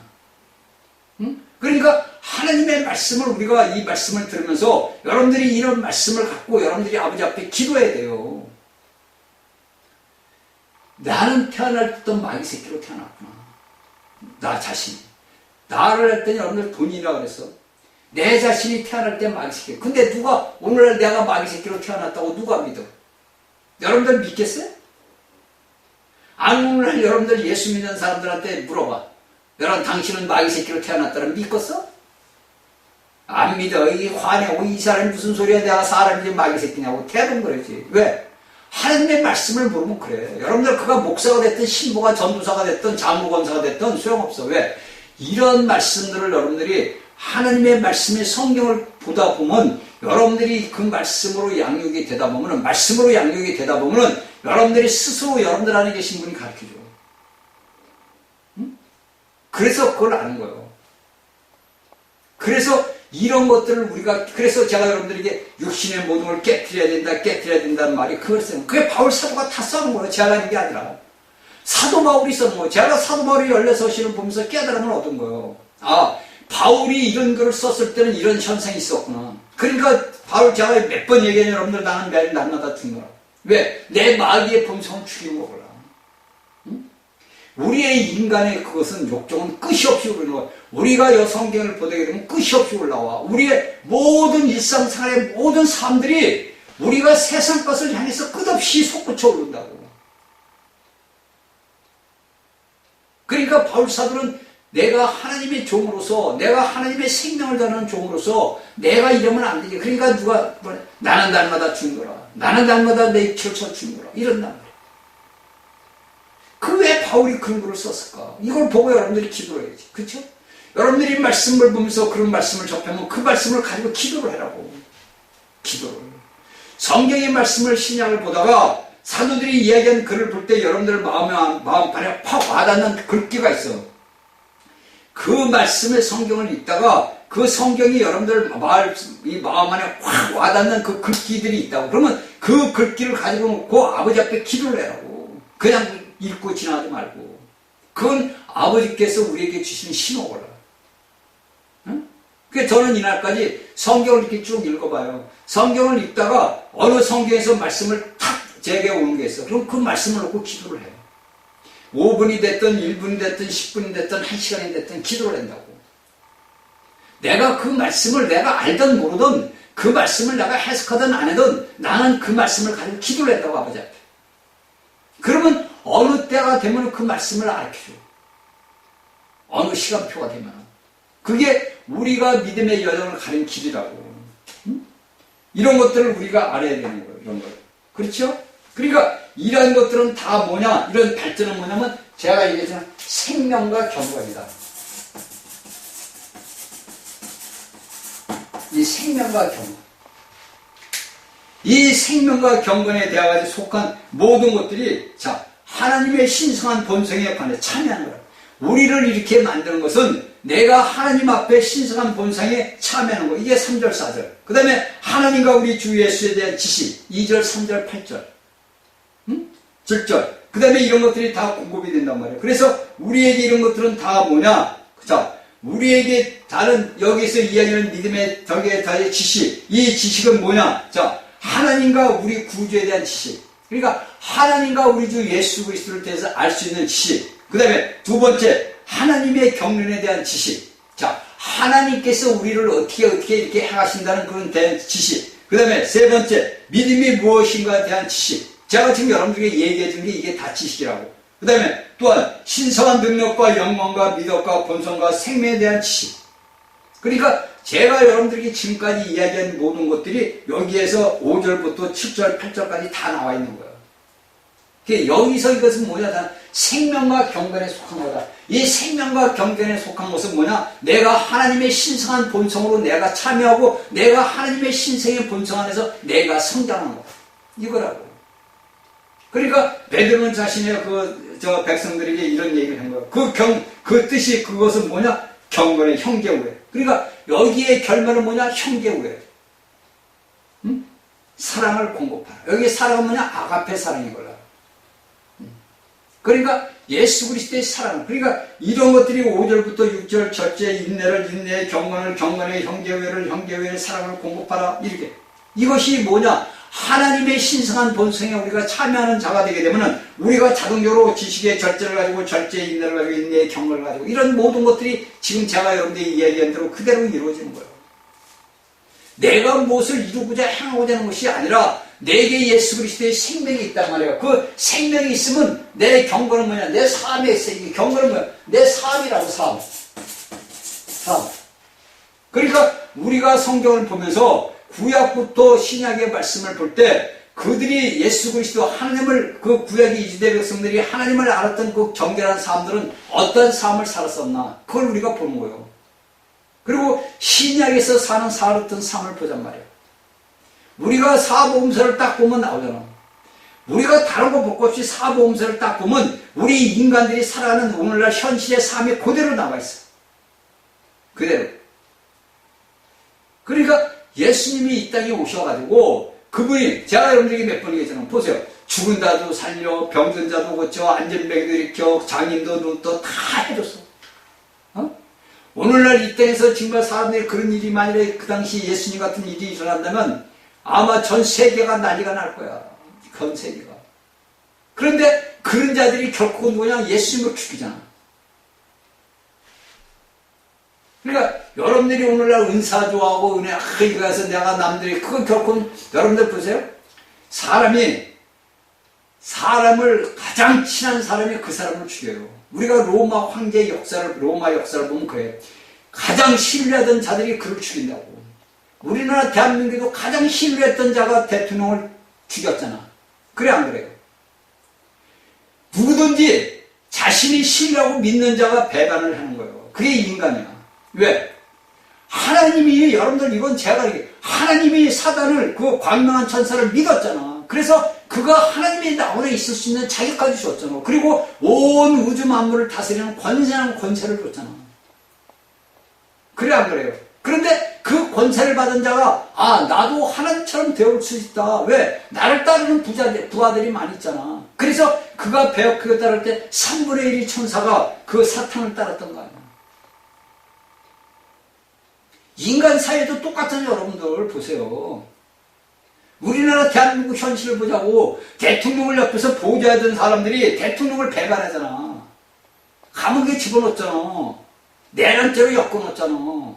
응? 그러니까 하나님의 말씀을 우리가 이 말씀을 들으면서 여러분들이 이런 말씀을 갖고 여러분들이 아버지 앞에 기도해야 돼요. 나는 태어날 때도 마귀 새끼로 태어났구나. 나 자신이. 나를 했더니 여러분들 본인이라고 그랬어. 내 자신이 태어날 때 마귀 새끼. 근데 누가 오늘날 내가 마귀 새끼로 태어났다고 누가 믿어? 여러분들 믿겠어요? 오늘날 여러분들 예수 믿는 사람들한테 물어봐. 여러분 당신은 마귀 새끼로 태어났다는 믿겠어? 안 믿어. 이 화내고 이 사람이 무슨 소리야. 내가 사람이지 마귀 새끼냐고 태동 그러지. 왜? 하나님의 말씀을 모르면 그래. 여러분들 그가 목사가 됐든 신부가 전도사가 됐든 장로권사가 됐든 소용없어. 왜? 이런 말씀들을 여러분들이 하나님의 말씀의 성경을 보다 보면 여러분들이 그 말씀으로 양육이 되다 보면은 여러분들이 스스로 여러분들 안에 계신 분이 가르쳐줘. 응? 그래서 그걸 아는 거예요. 그래서 이런 것들을 그래서 제가 여러분들에게 육신의 모든 걸 깨트려야 된다는 말이 그거였어요. 그게 바울 사도가 다 써는 거예요. 제가 하는 게 아니라. 사도 바울이 써는 거예요. 제가 사도 바울이 16시를 보면서 깨달음을 얻은 거예요. 아, 바울이 이런 글을 썼을 때는 이런 현상이 있었구나. 그러니까 바울 제가 몇 번 얘기하냐 여러분들 나는 매일 날마다 죽는 거라. 왜? 내 마귀의 본성을 죽이는 거구나. 우리의 인간의 그것은 욕정은 끝이 없이 오르는 거야. 우리가 성경을 보게 되면 끝이 없이 올라와. 우리의 모든 일상생활의 모든 삶들이 우리가 세상 것을 향해서 끝없이 솟구쳐 오른다고. 그러니까 바울사도는 내가 하나님의 종으로서 내가 하나님의 생명을 다루는 종으로서 내가 이러면 안 되지. 그러니까 누가 나는 날마다 죽노라. 나는 날마다 내 입을 쳐 죽노라. 이런단 말이야. 그 왜 바울이 그런 글을 썼을까? 이걸 보고 여러분들이 기도를 해야지. 그렇죠? 여러분들이 말씀을 보면서 그런 말씀을 접하면 그 말씀을 가지고 기도를 하라고. 기도를. 성경의 말씀을 신약을 보다가 사도들이 이야기한 글을 볼 때 여러분들 마음판에 팍 와닿는 글귀가 있어. 그 말씀의 성경을 읽다가 그 성경이 여러분들 마음 안에 확 와닿는 그 글귀들이 있다고. 그러면 그 글귀를 가지고 놓고 아버지 앞에 기도를 해라고. 그냥 읽고 지나가지 말고. 그건 아버지께서 우리에게 주신 신호거라. 응? 그래서 저는 이날까지 성경을 이렇게 쭉 읽어봐요. 성경을 읽다가 어느 성경에서 말씀을 탁 제게 오는 게 있어. 그럼 그 말씀을 놓고 기도를 해요. 5분이 됐든 1분이 됐든 10분이 됐든 1시간이 됐든 기도를 한다고. 내가 그 말씀을 내가 알든 모르든 그 말씀을 내가 해석하든 안 하든 나는 그 말씀을 가지고 기도를 한다고 아버지 앞에. 그러면 어느 때가 되면 그 말씀을 알려줘. 어느 시간표가 되면. 그게 우리가 믿음의 여정을 가는 길이라고. 응? 이런 것들을 우리가 알아야 되는 거예요. 이런 걸. 그렇죠? 그러니까 이런 것들은 다 뭐냐? 이런 발전은 뭐냐면 제가 얘기했잖아요. 생명과 경건이다. 이 생명과 경건. 이 생명과 경건에 대하여 속한 모든 것들이 자 하나님의 신성한 본성에 관해 참여하는 거야. 우리를 이렇게 만드는 것은 내가 하나님 앞에 신성한 본성에 참여하는 거. 이게 3절 4절. 그 다음에 하나님과 우리 주 예수에 대한 지식 2절 3절 8절 7절. 그 다음에 이런 것들이 다 공급이 된단 말이에요. 그래서 우리에게 이런 것들은 다 뭐냐? 자, 우리에게 다른 여기서 이야기하는 믿음의 덕에 다의 지식. 이 지식은 뭐냐? 자, 하나님과 우리 구주에 대한 지식. 그러니까 하나님과 우리 주 예수 그리스도를 대해서 알 수 있는 지식. 그 다음에 두 번째, 하나님의 경륜에 대한 지식. 자, 하나님께서 우리를 어떻게 이렇게 행하신다는 그런 대한 지식. 그 다음에 세 번째, 믿음이 무엇인가에 대한 지식. 제가 지금 여러분들에게 얘기해 준 게 이게 다 지식이라고. 그 다음에 또한 신성한 능력과 영광과 믿음과 본성과 생명에 대한 지식. 그러니까 제가 여러분들에게 지금까지 이야기한 모든 것들이 여기에서 5절부터 7절, 8절까지 다 나와 있는 거예요. 여기서 이것은 뭐냐? 생명과 경건에 속한 거다. 이 생명과 경건에 속한 것은 뭐냐? 내가 하나님의 신성한 본성으로 내가 참여하고 내가 하나님의 신성의 본성 안에서 내가 성장하는 거다. 이거라고. 그러니까 베드로는 자신의 저 백성들에게 이런 얘기를 한 거예요. 그 뜻이 그것은 뭐냐? 경건의 형제우애. 그러니까 여기에 결말은 뭐냐? 형제우애. 응? 사랑을 공급하라. 여기 사랑은 뭐냐? 아가페 사랑이걸라. 그러니까 예수 그리스도의 사랑. 그러니까 이런 것들이 5절부터 6절 첫째 인내를 인내, 경건을 경건의 형제우애를 형제우애의 사랑을 공급하라. 이렇게. 이것이 뭐냐? 하나님의 신성한 본성에 우리가 참여하는 자가 되게 되면은 우리가 자동적으로 지식의 절제를 가지고 절제의 인내를 가지고 인내의 경건을 가지고 이런 모든 것들이 지금 제가 여러분들이 이야기한 대로 그대로 이루어지는 거예요. 내가 무엇을 이루고자 행하고자 하는 것이 아니라 내게 예수 그리스도의 생명이 있단 말이에요. 그 생명이 있으면 내 경건은 뭐냐? 내 삶의 세계. 경건은 뭐야? 내 삶이라고 삶. 그러니까 우리가 성경을 보면서 구약부터 신약의 말씀을 볼 때 그들이 예수 그리스도 하나님을 그 구약의 이스라엘 백성들이 하나님을 알았던 그 경건한 사람들은 어떤 삶을 살았었나 그걸 우리가 보는 거예요. 그리고 신약에서 사는 살았던 삶을 보잔 말이에요. 우리가 사복음서를 딱 보면 나오잖아. 우리가 다른 거 볼 것 없이 사복음서를 딱 보면 우리 인간들이 살아가는 오늘날 현실의 삶이 그대로 나와 있어. 그대로. 그러니까 예수님이 이 땅에 오셔가지고 그분이 제가 여러분들에게 몇 번 얘기했잖아요. 보세요. 죽은 자도 살려, 병든 자도 고쳐, 안전병도 일으켜, 장인도 눈도 다 해줬어. 오늘날 이 땅에서 정말 사람들이 그런 일이 만약에 그 당시 예수님 같은 일이 일어난다면 아마 전 세계가 난리가 날 거야. 전 세계가. 그런데 그런 자들이 결코 뭐냐? 예수님을 죽이잖아. 그러니까 여러분들이 오늘날 은사 좋아하고 은혜 이거 해서 내가 남들이 그건 결코 여러분들 보세요. 사람을 가장 친한 사람이 그 사람을 죽여요. 우리가 로마 황제의 역사를 보면 그래요. 가장 신뢰하던 자들이 그를 죽인다고. 우리나라 대한민국에도 가장 신뢰했던 자가 대통령을 죽였잖아. 그래 안 그래요? 누구든지 자신이 신뢰하고 믿는 자가 배반을 하는 거예요. 그게 인간이야. 왜? 하나님이, 여러분들 이건 제가, 하나님이 사단을, 그 광명한 천사를 믿었잖아. 그래서 그가 하나님의 나원에 있을 수 있는 자격까지 줬잖아. 그리고 온 우주 만물을 다스리는 권세한 권세를 줬잖아. 그래 안 그래요? 그런데 그 권세를 받은 자가 나도 하나님처럼 되어올 수 있다. 왜? 나를 따르는 부하들이 많이 있잖아. 그래서 그가 그가 따를 때 3분의 1이 천사가 그 사탄을 따랐던 거 아니야. 인간 사회도 똑같은 여러분들 보세요. 우리나라 대한민국 현실을 보자고 대통령을 옆에서 보좌하던 사람들이 대통령을 배반하잖아. 감옥에 집어넣었잖아. 내란죄로 엮어놓았잖아.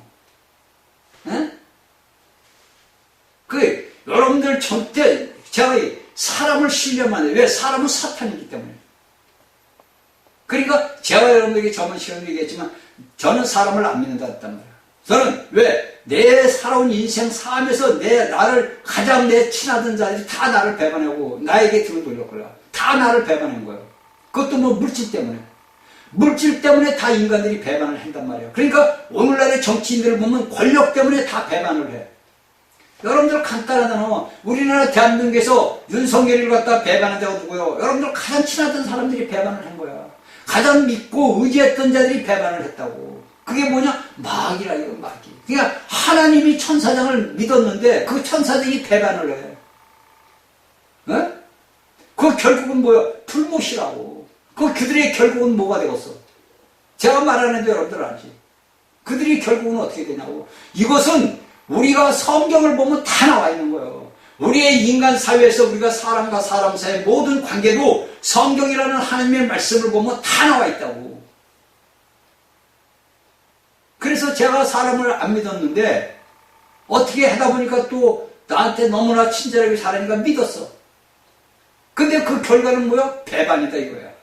에? 여러분들 절대 제가 사람을 신뢰만 해. 왜? 사람은 사탄이기 때문에. 그러니까 제가 여러분들에게 저번 시간에 얘기했지만 저는 사람을 안 믿는다 했단 말이에요. 저는 왜? 내 살아온 인생 삶에서 나를 가장 내 친하던 자들이 다 나를 배반하고 나에게 등을 돌렸거려. 다 나를 배반한 거예요. 그것도 뭐 물질 때문에. 물질 때문에 다 인간들이 배반을 한단 말이에요. 그러니까 오늘날의 정치인들을 보면 권력 때문에 다 배반을 해. 여러분들 간단하잖아. 우리나라 대한민국에서 윤석열을 갖다 배반한 자가 누구요? 여러분들 가장 친하던 사람들이 배반을 한 거야. 가장 믿고 의지했던 자들이 배반을 했다고. 그게 뭐냐? 마귀라 이거 마귀. 그러니까 하나님이 천사장을 믿었는데 그 천사장이 배반을 해. 에? 그 결국은 뭐야? 불못이라고. 그들의 결국은 뭐가 되었어? 제가 말하는데 여러분들 알지? 그들이 결국은 어떻게 되냐고. 이것은 우리가 성경을 보면 다 나와 있는 거예요. 우리의 인간 사회에서 우리가 사람과 사람 사이의 모든 관계도 성경이라는 하나님의 말씀을 보면 다 나와 있다고. 그래서 제가 사람을 안 믿었는데 어떻게 하다 보니까 또 나한테 너무나 친절하게 살아니까 믿었어. 근데 그 결과는 뭐야? 배반이다 이거야.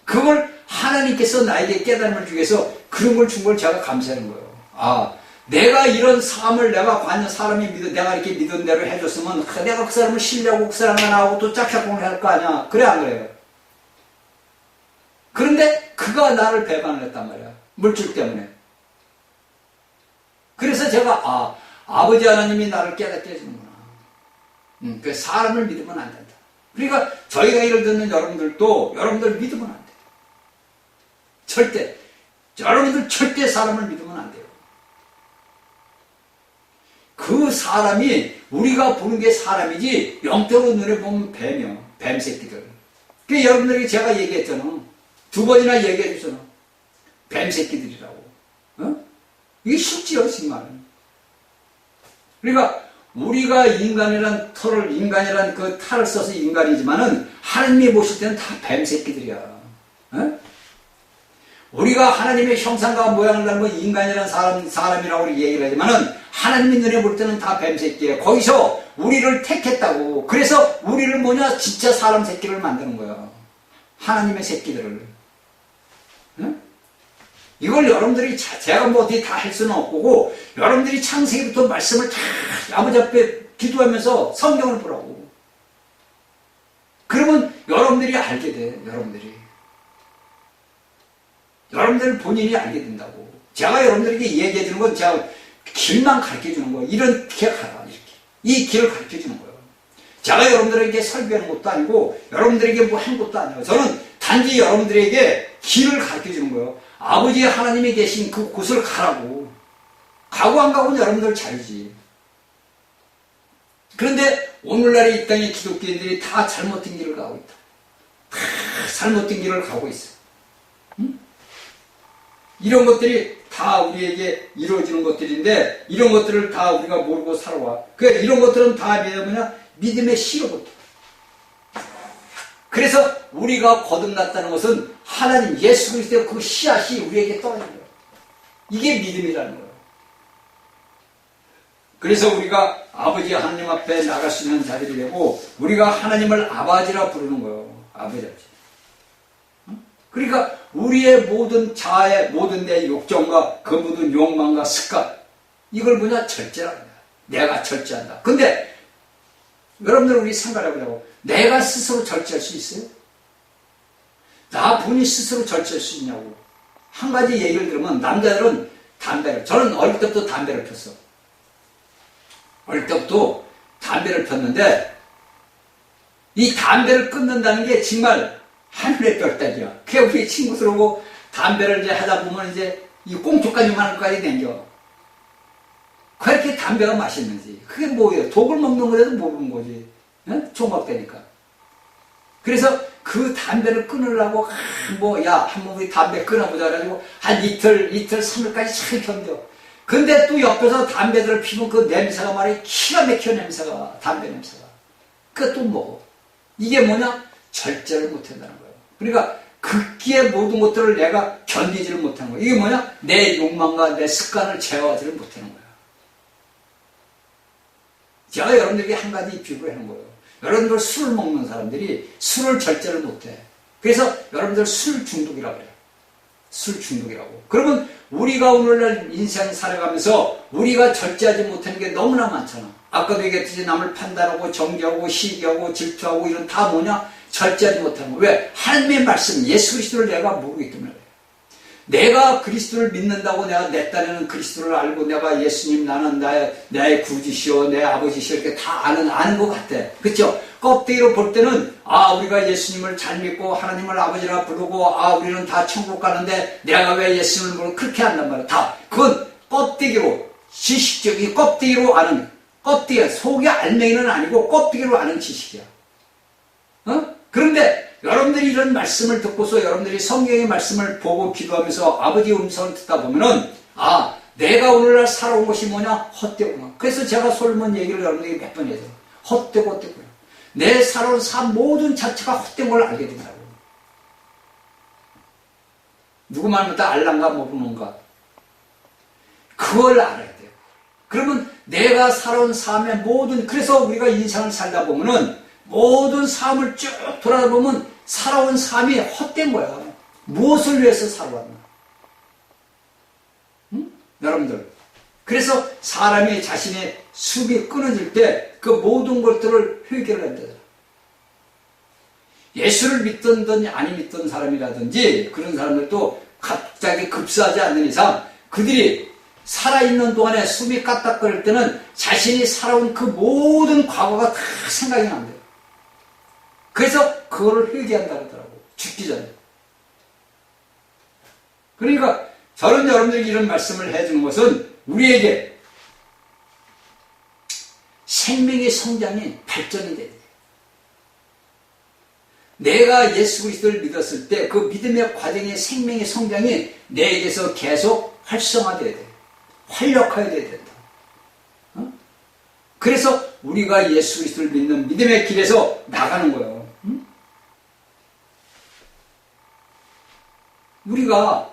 그걸 하나님께서 나에게 깨달음을 주기 위해서 그런 걸 준 걸 제가 감사하는 거예요. 내가 이런 삶을 내가 관여 사람이 내가 이렇게 믿은 대로 해줬으면 내가 그 사람을 신뢰하고 그 사람과 나하고 또 짝짝꿍을 할 거 아니야. 그래 안 그래요? 그런데 그가 나를 배반을 했단 말이야. 물질 때문에. 그래서 제가 아버지 하나님이 나를 깨닫게 해주는구나. 그 사람을 믿으면 안 된다. 그러니까 저희가 이를 듣는 여러분들도 여러분들 믿으면 안 돼. 절대. 여러분들 절대 사람을 믿으면 안 돼요. 그 사람이 우리가 보는 게 사람이지 영적으로 눈에 보면 뱀이요. 뱀 새끼들. 그 여러분들에게 제가 얘기했잖아. 2번이나 얘기해 주잖아. 뱀 새끼들이라고. 이게 쉽지요, 정말. 그러니까 우리가 인간이란 그 탈을 써서 인간이지만은 하나님이 보실 때는 다 뱀 새끼들이야. 우리가 하나님의 형상과 모양을 닮은 인간이란 사람이라고 얘기를 하지만은 하나님의 눈에 볼 때는 다 뱀 새끼예요. 거기서 우리를 택했다고. 그래서 우리를 뭐냐? 진짜 사람 새끼를 만드는 거야. 하나님의 새끼들을. 이걸 여러분들이 제가 뭐 어디 다 할 수는 없고 여러분들이 창세기부터 말씀을 다 아버지 앞에 기도하면서 성경을 보라고. 그러면 여러분들이 알게 돼. 여러분들 본인이 알게 된다고. 제가 여러분들에게 얘기해 주는 건 제가 길만 가르쳐 주는 거예요. 이렇게 가라. 이렇게. 이 길을 가르쳐 주는 거예요. 제가 여러분들에게 설교하는 것도 아니고 여러분들에게 뭐 한 것도 아니에요. 저는 단지 여러분들에게 길을 가르쳐 주는 거예요. 아버지 하나님이 계신 그 곳을 가라고. 가고 안 가고는 여러분들 자유지. 그런데 오늘날의 이 땅의 기독교인들이 다 잘못된 길을 가고 있다. 다 잘못된 길을 가고 있어. 응? 이런 것들이 다 우리에게 이루어지는 것들인데 이런 것들을 다 우리가 모르고 살아와. 그러니까 이런 것들은 다 뭐냐? 믿음의 씨로부터. 그래서 우리가 거듭났다는 것은 하나님 예수 그리스도의 그 씨앗이 우리에게 떠있는 거예요. 이게 믿음이라는 거예요. 그래서 우리가 아버지 하나님 앞에 나갈 수 있는 자들이 되고 우리가 하나님을 아버지라 부르는 거예요. 아버지. 그러니까 우리의 모든 자아의 모든 내 욕정과 그 모든 욕망과 습관 이걸 뭐냐? 절제라고 합니다. 내가 절제한다. 근데 여러분들 우리 생각해보자고. 내가 스스로 절제할 수 있어요? 나 본인 스스로 절제할 수 있냐고. 한 가지 얘기를 들으면 남자들은 저는 어릴 때부터 담배를 폈어. 어릴 때부터 담배를 폈는데, 이 담배를 끊는다는 게 정말 하늘의 별따기야. 그게 우리 친구들하고 담배를 이제 하다 보면 이제 이 꽁초까지 마늘까지 댕겨. 그렇게 담배가 맛있는지. 그게 뭐예요? 독을 먹는 거라도 모르는 거지. 응? 총각되니까. 그래서 그 담배를 끊으려고, 한번 우리 담배 끊어보자. 그래가지고 한 이틀, 3일까지 잘 견뎌. 근데 또 옆에서 담배들을 피면 그 냄새가 말이야. 기가 막혀 냄새가. 담배 냄새가. 그것도 먹어. 이게 뭐냐? 절제를 못한다는 거예요. 그러니까 극기의 모든 것들을 내가 견디지를 못하는 거예요. 이게 뭐냐? 내 욕망과 내 습관을 제어하지를 못하는 거예요. 제가 여러분들에게 한 가지 비유를 하는 거예요. 여러분들 술을 먹는 사람들이 술을 절제를 못해. 그래서 여러분들 술 중독이라고 그래요. 술 중독이라고. 그러면 우리가 오늘날 인생 살아가면서 우리가 절제하지 못하는 게 너무나 많잖아. 아까도 얘기했듯이 남을 판단하고 정죄하고 시기하고 질투하고 이런 다 뭐냐? 절제하지 못하는 거. 왜? 하나님의 말씀, 예수 그리스도를 내가 모르기 때문에 그래요. 내가 그리스도를 믿는다고 내가 내 딴에는 그리스도를 알고 내가 예수님 나는 나의 구주시오 내 아버지시오 이렇게 다 아는 것 같아. 그렇죠? 껍데기로 볼 때는 우리가 예수님을 잘 믿고 하나님을 아버지라 부르고 우리는 다 천국 가는데 내가 왜 예수님을 모르고 그렇게 한단 말이야. 다 그건 껍데기로 지식적인 껍데기로 아는 껍데기 속이 알맹이는 아니고 껍데기로 아는 지식이야. 그런데 여러분들이 이런 말씀을 듣고서 여러분들이 성경의 말씀을 보고 기도하면서 아버지의 음성을 듣다 보면은 내가 오늘날 살아온 것이 뭐냐? 헛되구나. 그래서 제가 솔몬 얘기를 여러분들에게 몇 번 해서 헛되고 내 살아온 삶 모든 자체가 헛된 걸 알게 된다고. 누구 말 못해 알란가 모르는가 그걸 알아야 돼요. 그러면 내가 살아온 삶의 그래서 우리가 인생을 살다 보면은 모든 삶을 쭉 돌아보면 살아온 삶이 헛된 거야. 무엇을 위해서 살아왔나? 응? 여러분들. 그래서 사람이 자신의 숲이 끊어질 때 그 모든 것들을 회개를 한다. 예수를 믿든지 아니 믿던 사람이라든지 그런 사람들도 갑자기 급사하지 않는 이상 그들이 살아있는 동안에 숨이 까딱거릴 때는 자신이 살아온 그 모든 과거가 다 생각이 난대요. 그래서 그거를 회개한다고 하더라고. 죽기 전에. 그러니까 저는 여러분들에게 이런 말씀을 해주는 것은 우리에게 생명의 성장이 발전이 돼야 돼요. 내가 예수 그리스도를 믿었을 때 그 믿음의 과정의 생명의 성장이 내게서 계속 활성화돼야 돼요. 활력화돼야 된다. 그래서 우리가 예수 그리스도를 믿는 믿음의 길에서 나가는 거예요. 우리가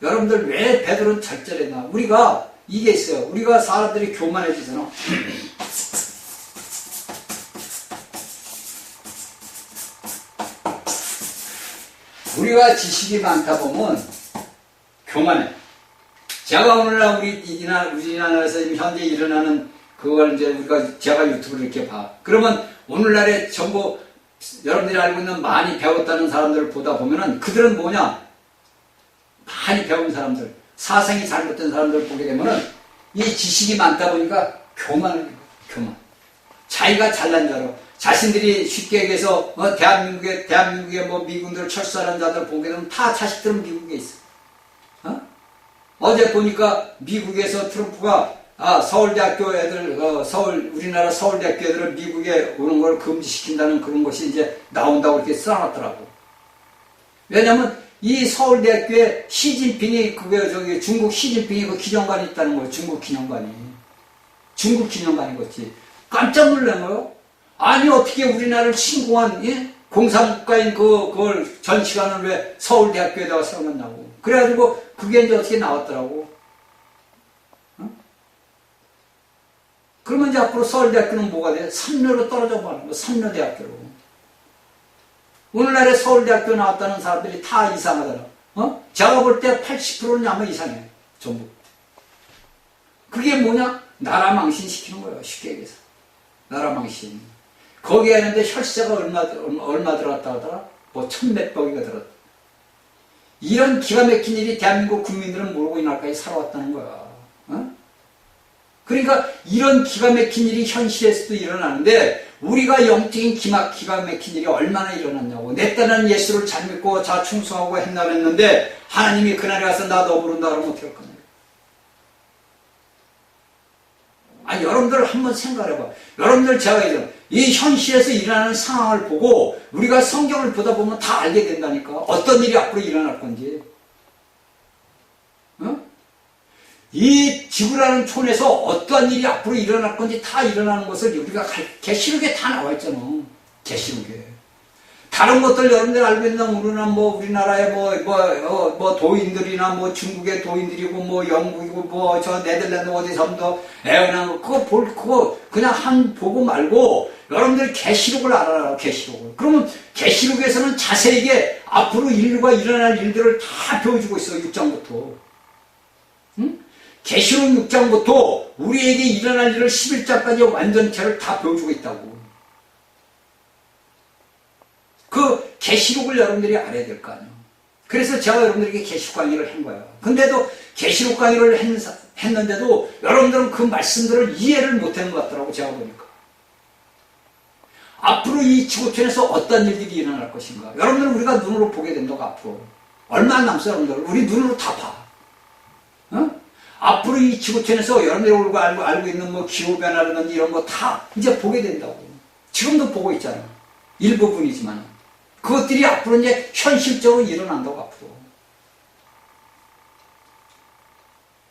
여러분들 왜 베드로는 절제했나? 우리가 이게 있어요. 우리가 사람들이 교만해지잖아. 우리가 지식이 많다 보면 교만해. 제가 오늘날 우리나라에서 현재 일어나는 그걸 이제 제가 유튜브를 이렇게 봐. 그러면 오늘날에 전부 여러분들이 알고 있는 많이 배웠다는 사람들을 보다 보면은 그들은 뭐냐? 많이 배운 사람들, 사상이 잘못된 사람들을 보게 되면은 이 지식이 많다 보니까 교만. 자기가 잘난 자로. 자신들이 쉽게 얘기해서 대한민국에 뭐 미군들 철수하는 자들 보게 되면 다 자식들은 미국에 있어. 어제 보니까 미국에서 트럼프가 서울대학교 애들 우리나라 서울대학교 애들을 미국에 오는 걸 금지시킨다는 그런 것이 이제 나온다고 이렇게 써놨더라고. 왜냐면 이 서울대학교에 시진핑이 중국 시진핑이 그 기념관이 있다는 거예요. 중국 기념관이겠지. 깜짝 놀란 거예요. 아니 어떻게 우리나라를 침공한 공산국가인 그걸 전시관을 왜 서울대학교에다가 세워놨냐고. 그래가지고 그게 이제 어떻게 나왔더라고. 그러면 이제 앞으로 서울대학교는 뭐가 돼? 삼류로 떨어져 가는 거야. 삼류대학교로. 오늘날에 서울대학교 나왔다는 사람들이 다 이상하더라. 제가 볼 때 80%는 아마 이상해. 전부. 그게 뭐냐? 나라 망신시키는 거예요. 쉽게 얘기해서. 나라 망신. 거기에 있는데 혈세가 얼마 들어갔다 하더라? 뭐 1,100억이가 들었다. 이런 기가 막힌 일이 대한민국 국민들은 모르고 이날까지 살아왔다는 거야. 어? 그러니까 이런 기가 막힌 일이 현실에서도 일어나는데 우리가 영적인 기가 막힌 일이 얼마나 일어났냐고. 내 딴은 예수를 잘 믿고 자 충성하고 했나랬는데 하나님이 그날에 가서 나 너 부른다 그러면 어떻게 할 거냐. 여러분들 한번 생각해봐. 여러분들 제가 이 현실에서 일어나는 상황을 보고 우리가 성경을 보다 보면 다 알게 된다니까. 어떤 일이 앞으로 일어날 건지. 어? 이 지구라는 촌에서 어떠한 일이 앞으로 일어날 건지 다 일어나는 것을 우리가 계시록에 다 나와 있잖아. 계시록에. 다른 것들 여러분들 알고 있는 우리나라의 도인들이나 중국의 도인들이고 영국이고 저 네덜란드 어디서 더 애원한 거 그거 그냥 보고 말고 여러분들 계시록을 알아라. 계시록을. 그러면 계시록에서는 자세하게 앞으로 인류가 일어날 일들을 다 보여주고 있어. 6장부터. 응? 계시록 6장부터 우리에게 일어날 일을 11장까지 완전체를 다 보여주고 있다고. 그 계시록을 여러분들이 알아야 될 거 아니에요. 그래서 제가 여러분들에게 계시록 강의를 한 거예요. 근데도 계시록 강의를 했는데도 여러분들은 그 말씀들을 이해를 못하는 것 같더라고. 제가 보니까. 앞으로 이 지구촌에서 어떤 일들이 일어날 것인가. 여러분들은 우리가 눈으로 보게 된다고. 앞으로 얼마나 남았어요. 여러분들 우리 눈으로 다 봐. 어? 앞으로 이 지구촌에서 여러분들이 알고 있는 기후변화라든지 이런 거 다 이제 보게 된다고. 지금도 보고 있잖아. 일부분이지만. 그것들이 앞으로 이제 현실적으로 일어난다고, 앞으로.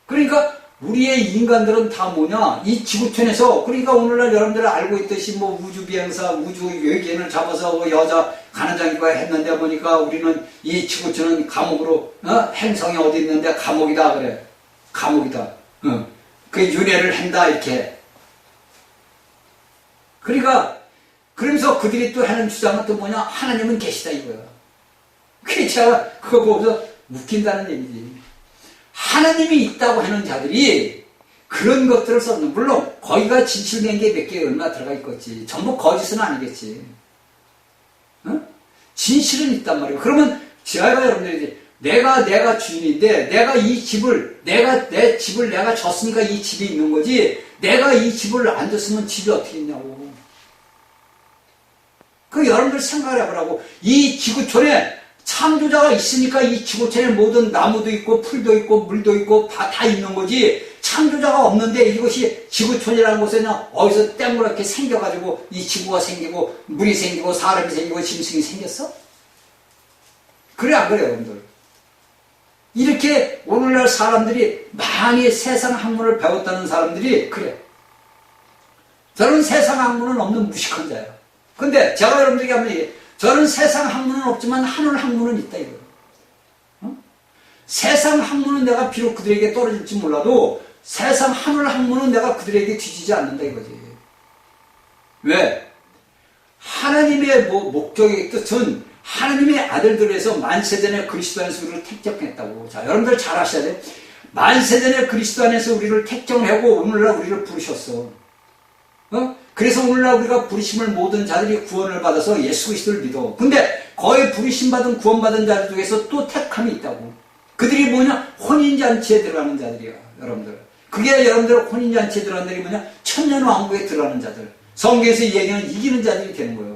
그러니까, 우리의 인간들은 다 뭐냐? 이 지구촌에서, 그러니까 오늘날 여러분들이 알고 있듯이 우주비행사, 우주 외계인을 잡아서 여자 간호장이가 했는데 보니까 우리는 이 지구촌은 감옥으로, 행성이 어디 있는데 감옥이다, 그래. 감옥이다. 그 윤회를 한다, 이렇게. 그러니까, 그러면서 그들이 또 하는 주장은 또 뭐냐? 하나님은 계시다 이거야. 그게 제가 그거 보고서 웃긴다는 얘기지. 하나님이 있다고 하는 자들이 그런 것들을 썼는, 물론 거기가 진실된 게 몇 개 얼마 들어가 있겠지. 전부 거짓은 아니겠지. 어? 진실은 있단 말이에요. 그러면 제가 여러분들이 내가 주인인데 내가 이 집을 내 집을 내가 줬으니까 이 집이 있는 거지. 내가 이 집을 안 줬으면 집이 어떻게 있냐고. 그 여러분들 생각을 해보라고. 이 지구촌에 창조자가 있으니까 이 지구촌에 모든 나무도 있고 풀도 있고 물도 있고 다 있는 거지. 창조자가 없는데 이것이 지구촌이라는 곳에는 어디서 땡그랗게 생겨가지고 이 지구가 생기고 물이 생기고 사람이 생기고 짐승이 생겼어? 그래 안 그래요 여러분들? 이렇게 오늘날 사람들이 많이 세상 학문을 배웠다는 사람들이 그래. 저는 세상 학문은 없는 무식한 자야. 근데 제가 여러분들에게 한번 얘기해. 저는 세상 학문은 없지만 하늘 학문은 있다 이거예요. 어? 세상 학문은 내가 비록 그들에게 떨어질지 몰라도 세상 하늘 학문은 내가 그들에게 뒤지지 않는다 이거지. 왜? 하나님의 목적의 뜻은 하나님의 아들들에서 만세전에 그리스도 안에서 우리를 택정했다고. 자, 여러분들 잘 아셔야 돼. 만세전에 그리스도 안에서 우리를 택정하고 오늘날 우리를 부르셨어. 그래서 오늘날 우리가 부르심을 모든 자들이 구원을 받아서 예수 그리스도를 믿어. 근데 거의 부르심 받은 구원받은 자들 중에서 또 택함이 있다고. 그들이 뭐냐? 혼인잔치에 들어가는 자들이야. 여러분들. 그게 여러분들 혼인잔치에 들어가는 자들이 뭐냐? 천년왕국에 들어가는 자들. 성경에서 얘기하는 이기는 자들이 되는 거예요.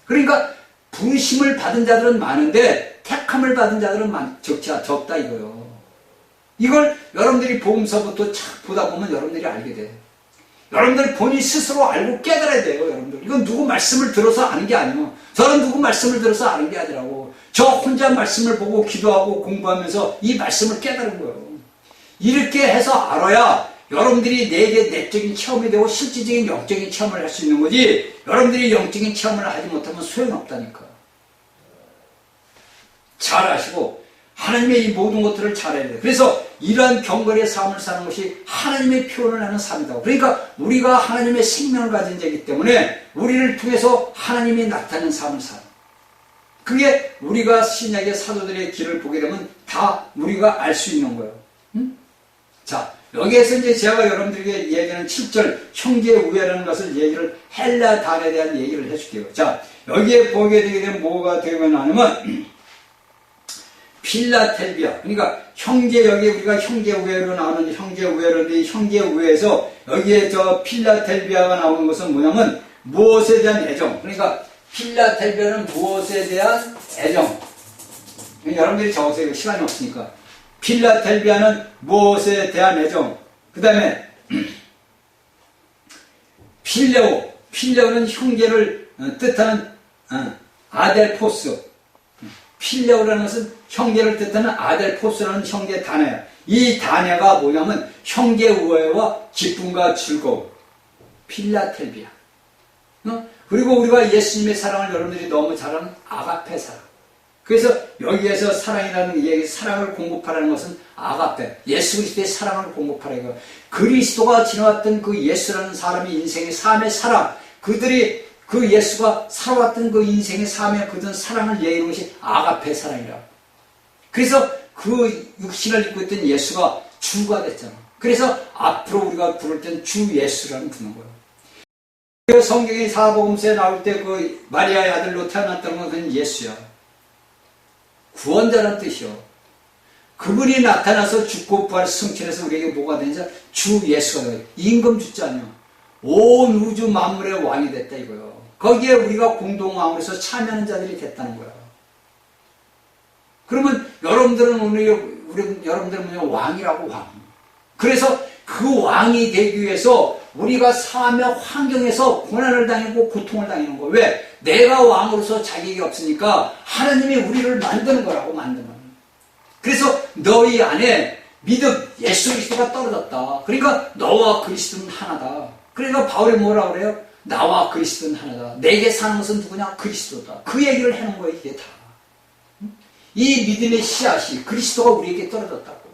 그러니까 부르심을 받은 자들은 많은데 택함을 받은 자들은 적다 이거예요. 이걸 여러분들이 복음서부터 착 보다 보면 여러분들이 알게 돼. 여러분들 본인 스스로 알고 깨달아야 돼요, 여러분들. 이건 누구 말씀을 들어서 아는 게 아니에요. 저는 누구 말씀을 들어서 아는 게 아니라고. 저 혼자 말씀을 보고 기도하고 공부하면서 이 말씀을 깨달은 거예요. 이렇게 해서 알아야 여러분들이 내게 내적인 체험이 되고 실질적인 영적인 체험을 할 수 있는 거지. 여러분들이 영적인 체험을 하지 못하면 소용없다니까. 잘 아시고 하나님의 이 모든 것들을 잘 알아야 돼요. 그래서 이러한 경건의 삶을 사는 것이 하나님의 표현을 하는 삶이다. 그러니까 우리가 하나님의 생명을 가진 자이기 때문에 우리를 통해서 하나님이 나타나는 삶을 살아. 그게 우리가 신약의 사도들의 길을 보게 되면 다 우리가 알 수 있는 거예요. 응? 자, 여기에서 이제 제가 여러분들에게 얘기하는 7절 형제의 우애라는 것을 얘기를 헬라 단에 대한 얘기를 해줄게요. 자, 여기에 보게 되게 되면 뭐가 되면 하냐면 필라델비아. 그러니까 형제, 여기 우리가 형제우애로 나오는 형제우애인데, 형제우애에서 여기에 저 필라델비아가 나오는 것은 뭐냐면 무엇에 대한 애정. 그러니까 필라델비아는 무엇에 대한 애정. 여러분들이 적으세요. 시간이 없으니까. 필라델비아는 무엇에 대한 애정. 그 다음에 필레오. 필레오는 형제를 뜻하는 아델포스. 필레오라는 것은 형제를 뜻하는 아델포스라는 형제 단어야. 이 단어가 뭐냐면 형제 우애와 기쁨과 즐거움. 필라델비아. 그리고 우리가 예수님의 사랑을 여러분들이 너무 잘 아는 아가페 사랑. 그래서 여기에서 사랑이라는 얘기, 사랑을 공급하라는 것은 아가페, 예수 그리스도의 사랑을 공급하라는 거. 그리스도가 지나왔던 그 예수라는 사람의 인생의 삶의 사랑, 그들이 그 예수가 살아왔던 그 인생의 삶에 그든 사랑을 얘기하는 것이 아가페 사랑이라. 그래서 그 육신을 입고 있던 예수가 주가 됐잖아. 그래서 앞으로 우리가 부를 땐 주 예수라는 부르는 거예요. 성경의 사복음서에 나올 때 그 마리아의 아들로 태어났다는 건 그건 예수야. 구원자라는 뜻이요. 그분이 나타나서 죽고 부활 승천해서 우리에게 뭐가 되는지 주 예수가 돼요. 임금 주자 아니요. 온 우주 만물의 왕이 됐다 이거요. 거기에 우리가 공동왕으로서 참여하는 자들이 됐다는 거야. 그러면 여러분들은 여러분들은 뭐냐 왕이라고 왕. 그래서 그 왕이 되기 위해서 우리가 삶의 환경에서 고난을 당하고 고통을 당하는 거. 왜? 내가 왕으로서 자격이 없으니까 하나님이 우리를 만드는 거라고 만드는. 그래서 너희 안에 믿음, 예수 그리스도가 떨어졌다. 그러니까 너와 그리스도는 하나다. 그러니까 바울이 뭐라 그래요? 나와 그리스도는 하나다. 내게 사는 것은 누구냐? 그리스도다. 그 얘기를 해놓은 거예요, 이게 다. 이 믿음의 씨앗이 그리스도가 우리에게 떨어졌다고.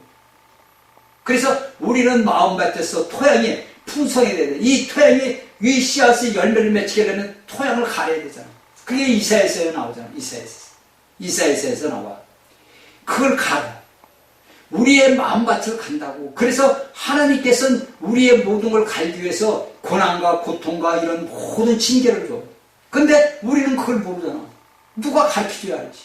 그래서 우리는 마음밭에서 토양이 풍성해야 돼. 이 토양이 이 씨앗이 열매를 맺히게 되면 토양을 가려야 되잖아. 그게 이사야서에 나오잖아. 이사야서에서 나와. 그걸 가라. 우리의 마음밭을 간다고. 그래서 하나님께서는 우리의 모든 걸 갈기 위해서 고난과 고통과 이런 모든 징계를 줘. 근데 우리는 그걸 모르잖아. 누가 가르쳐줘야 알지.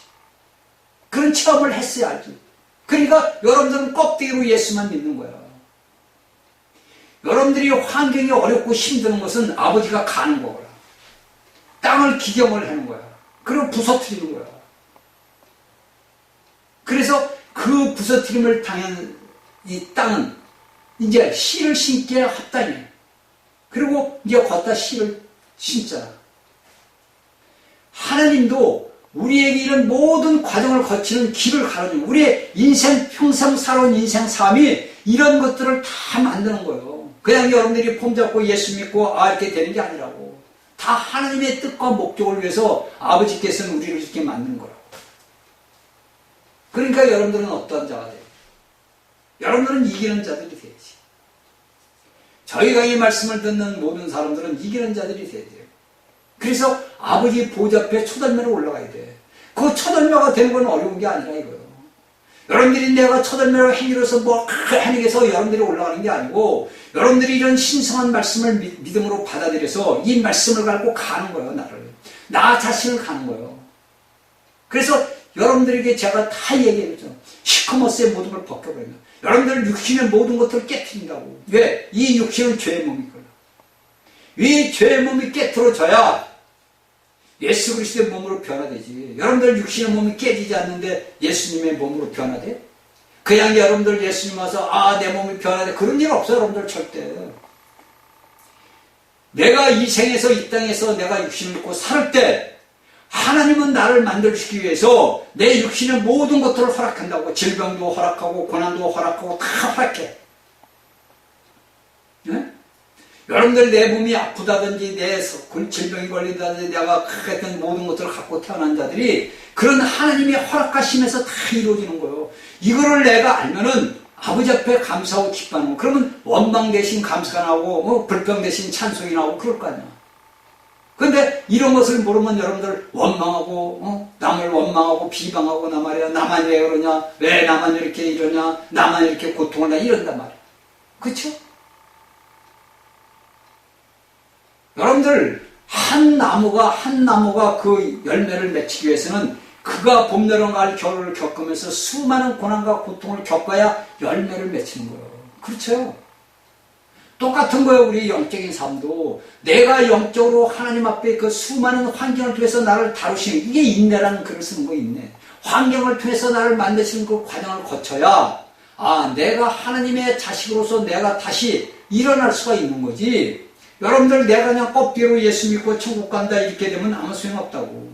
그런 체험을 했어야 알지. 그러니까 여러분들은 껍데기로 예수만 믿는 거야. 여러분들이 환경이 어렵고 힘드는 것은 아버지가 가는 거구나. 땅을 기경을 하는 거야. 그리고 부서뜨리는 거야. 그래서 그 부서뜨림을 당한 이 땅은 이제 씨를 심기에 합당해. 그리고 이제 걷다 씨를 심잖아. 하나님도 우리에게 이런 모든 과정을 거치는 길을 가르쳐. 우리의 인생, 평생 살아온 인생 삶이 이런 것들을 다 만드는 거예요. 그냥 여러분들이 폼 잡고 예수 믿고 이렇게 되는 게 아니라고. 다 하나님의 뜻과 목적을 위해서 아버지께서는 우리를 이렇게 만든 거라고. 그러니까 여러분들은 어떠한 자가 돼요? 여러분들은 이기는 자들이 돼야지. 저희가 이 말씀을 듣는 모든 사람들은 이기는 자들이 돼야 돼요. 그래서 아버지 보좌 앞에 초단면으로 올라가야 돼. 그 초단면가 되는 건 어려운 게 아니라 이거예요. 여러분들이 내가 초단면으로 행위로서 행위해서 여러분들이 올라가는 게 아니고 여러분들이 이런 신성한 말씀을 믿음으로 받아들여서 이 말씀을 갖고 가는 거예요. 나 자신을 가는 거예요. 그래서 여러분들에게 제가 다 얘기했죠. 시커머스의 모든 걸 벗겨버립니다. 여러분들 육신의 모든 것들을 깨트린다고. 왜? 이 육신은 죄의 몸이거든요. 이 죄의 몸이 깨트려져야 예수 그리스도의 몸으로 변화되지. 여러분들 육신의 몸이 깨지지 않는데 예수님의 몸으로 변화돼? 그냥 여러분들 예수님 와서 내 몸이 변화돼. 그런 일 없어요. 여러분들 절대. 내가 이 생에서 이 땅에서 내가 육신을 입고 살 때 하나님은 나를 만들어주기 위해서 내 육신의 모든 것들을 허락한다고. 질병도 허락하고 고난도 허락하고 다 허락해. 네? 여러분들 내 몸이 아프다든지 내 질병이 걸린다든지 내가 했던 모든 것들을 갖고 태어난 자들이 그런 하나님의 허락하심에서 다 이루어지는 거예요. 이거를 내가 알면은 아버지 앞에 감사하고 기뻐하는 거. 그러면 원망 대신 감사가 나오고 불평 대신 찬송이 나오고 그럴 거 아니야. 근데 이런 것을 모르면 여러분들 원망하고 남을 원망하고 비방하고 나 말이야. 나만 왜 그러냐? 왜 나만 이렇게 이러냐? 나만 이렇게 고통을 나 이런단 말이야. 그렇죠? 여러분들 한 나무가 그 열매를 맺히기 위해서는 그가 봄, 여름, 가을, 겨울을 겪으면서 수많은 고난과 고통을 겪어야 열매를 맺히는 거예요. 그렇죠? 똑같은 거예요. 우리 영적인 삶도. 내가 영적으로 하나님 앞에 그 수많은 환경을 통해서 나를 다루시는, 이게 인내라는 글을 쓰는 거 인내. 환경을 통해서 나를 만드시는 그 과정을 거쳐야, 아, 내가 하나님의 자식으로서 내가 다시 일어날 수가 있는 거지. 여러분들 내가 그냥 껍데기로 예수 믿고 천국 간다 이렇게 되면 아무 소용없다고.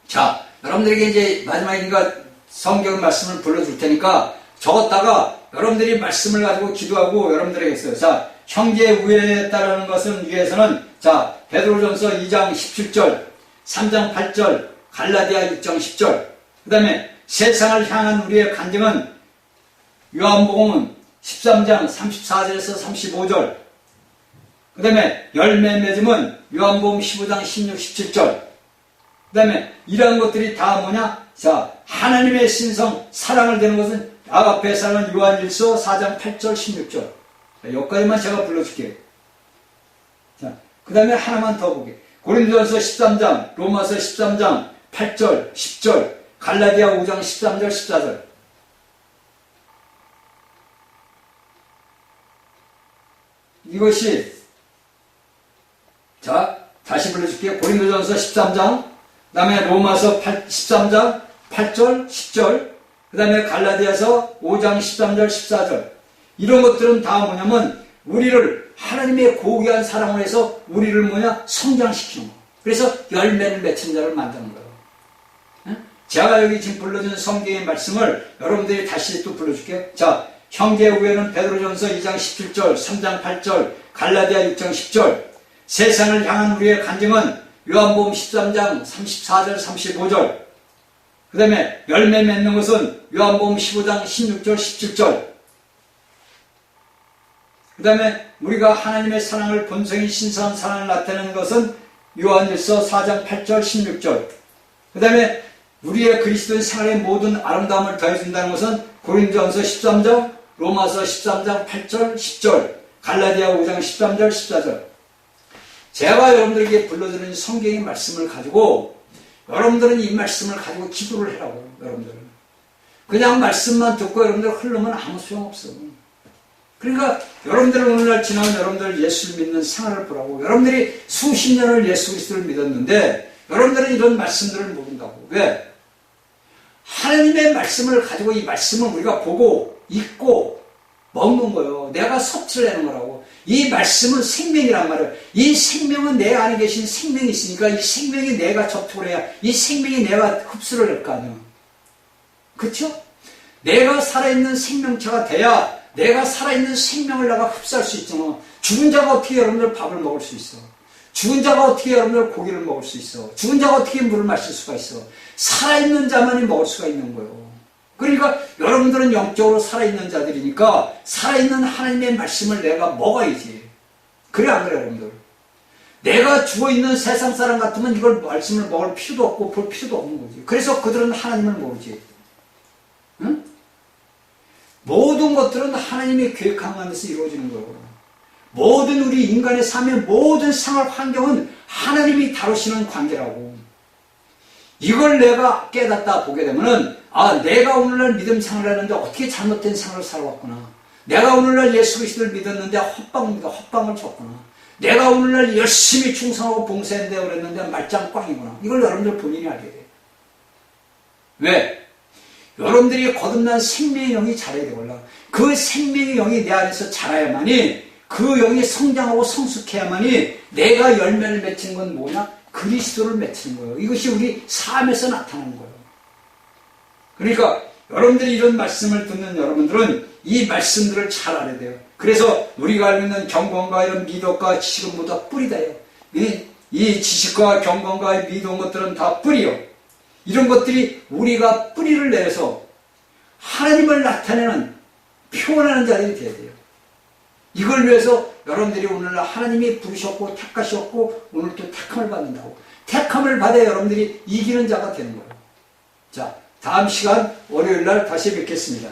자, 여러분들에게 이제 마지막이니까 성경 말씀을 불러줄 테니까 적었다가 여러분들이 말씀을 가지고 기도하고 여러분들에게 했어요. 자, 형제 우애에 따르는 것은 위해서는, 자, 베드로전서 2장 17절, 3장 8절, 갈라디아 6장 10절, 그 다음에 세상을 향한 우리의 간증은 요한복음 13장 34절에서 35절, 그 다음에 열매 맺음은 요한복음 15장 16, 17절, 그 다음에 이러한 것들이 다 뭐냐? 자, 하나님의 신성, 사랑을 되는 것은 아가페 사랑은 요한일서 4장 8절, 16절. 여기까지만 제가 불러줄게요. 자, 그 다음에 하나만 더 보게. 고린도전서 13장, 로마서 13장 8절, 10절, 갈라디아 5장 13절, 14절. 이것이, 자, 다시 불러줄게요. 고린도전서 13장, 그 다음에 로마서 13장 8절, 10절, 그 다음에 갈라디아서 5장 13절, 14절. 이런 것들은 다 뭐냐면 우리를 하나님의 고귀한 사랑을 해서 우리를 뭐냐? 성장시키는 거. 그래서 열매를 맺힌 자를 만드는 거예요. 제가 여기 지금 불러준 성경의 말씀을 여러분들이 다시 또 불러줄게요. 자, 형제 우애는 베드로전서 2장 17절, 3장 8절, 갈라디아 6장 10절. 세상을 향한 우리의 간증은 요한복음 13장 34절, 35절. 그 다음에 열매 맺는 것은 요한복음 15장 16절, 17절. 그 다음에 우리가 하나님의 사랑을 본성이 신성한 사랑을 나타내는 것은 요한일서 4장 8절, 16절. 그 다음에 우리의 그리스도인 생활의 모든 아름다움을 더해준다는 것은 고린도전서 13장, 로마서 13장 8절, 10절, 갈라디아 5장 13절, 14절. 제가 여러분들에게 불러드리는 성경의 말씀을 가지고 여러분들은 이 말씀을 가지고 기도를 해라고. 여러분들은 그냥 말씀만 듣고 여러분들 흐르면 아무 소용없어. 그러니까 여러분들은 오늘날 지나온 여러분들 예수를 믿는 생활을 보라고. 여러분들이 수십 년을 예수 그리스도를 믿었는데 여러분들은 이런 말씀들을 모른다고. 왜? 하나님의 말씀을 가지고 이 말씀을 우리가 보고 읽고 먹는 거예요. 내가 섭취를 하는 거라고. 이 말씀은 생명이란 말이에요. 이 생명은 내 안에 계신 생명이 있으니까 이 생명이 내가 접촉을 해야 이 생명이 내가 흡수를 할 거 아니에요. 그렇죠? 내가 살아있는 생명체가 돼야 내가 살아있는 생명을 내가 흡수할 수 있잖아. 죽은 자가 어떻게 여러분들 밥을 먹을 수 있어? 죽은 자가 어떻게 여러분들 고기를 먹을 수 있어? 죽은 자가 어떻게 물을 마실 수가 있어? 살아있는 자만이 먹을 수가 있는 거예요. 그러니까 여러분들은 영적으로 살아있는 자들이니까 살아있는 하나님의 말씀을 내가 먹어야지. 그래 안 그래 여러분들? 내가 죽어있는 세상 사람 같으면 이걸 말씀을 먹을 필요도 없고 볼 필요도 없는 거지. 그래서 그들은 하나님을 모르지. 응? 모든 것들은 하나님의 계획한 안에서 이루어지는 거예요. 모든 우리 인간의 삶의 모든 생활 환경은 하나님이 다루시는 관계라고. 이걸 내가 깨닫다 보게 되면은 아, 내가 오늘날 믿음 생활을 하는데 어떻게 잘못된 생활을 살아왔구나. 내가 오늘날 예수 그리스도를 믿었는데 헛방을 쳤구나. 내가 오늘날 열심히 충성하고 봉사했는데 그랬는데 말짱 꽝이구나. 이걸 여러분들 본인이 알게 돼요. 왜? 여러분들이 거듭난 생명의 영이 자라야 되걸라. 그 생명의 영이 내 안에서 자라야만이 그 영이 성장하고 성숙해야만이 내가 열매를 맺히는 건 뭐냐? 그리스도를 맺히는 거예요. 이것이 우리 삶에서 나타나는 거예요. 그러니까 여러분들이 이런 말씀을 듣는 여러분들은 이 말씀들을 잘 알아야 돼요. 그래서 우리가 알고 있는 경건과 이런 미덕과 지식은 모두 다 뿌리다요. 이 지식과 경건과 미덕 것들은 다 뿌리요. 이런 것들이 우리가 뿌리를 내서 하나님을 나타내는 표현하는 자들이 되어야 돼요. 이걸 위해서 여러분들이 오늘날 하나님이 부르셨고 택하셨고 오늘 또 택함을 받는다고. 택함을 받아 여러분들이 이기는 자가 되는 거예요. 자, 다음 시간 월요일날 다시 뵙겠습니다.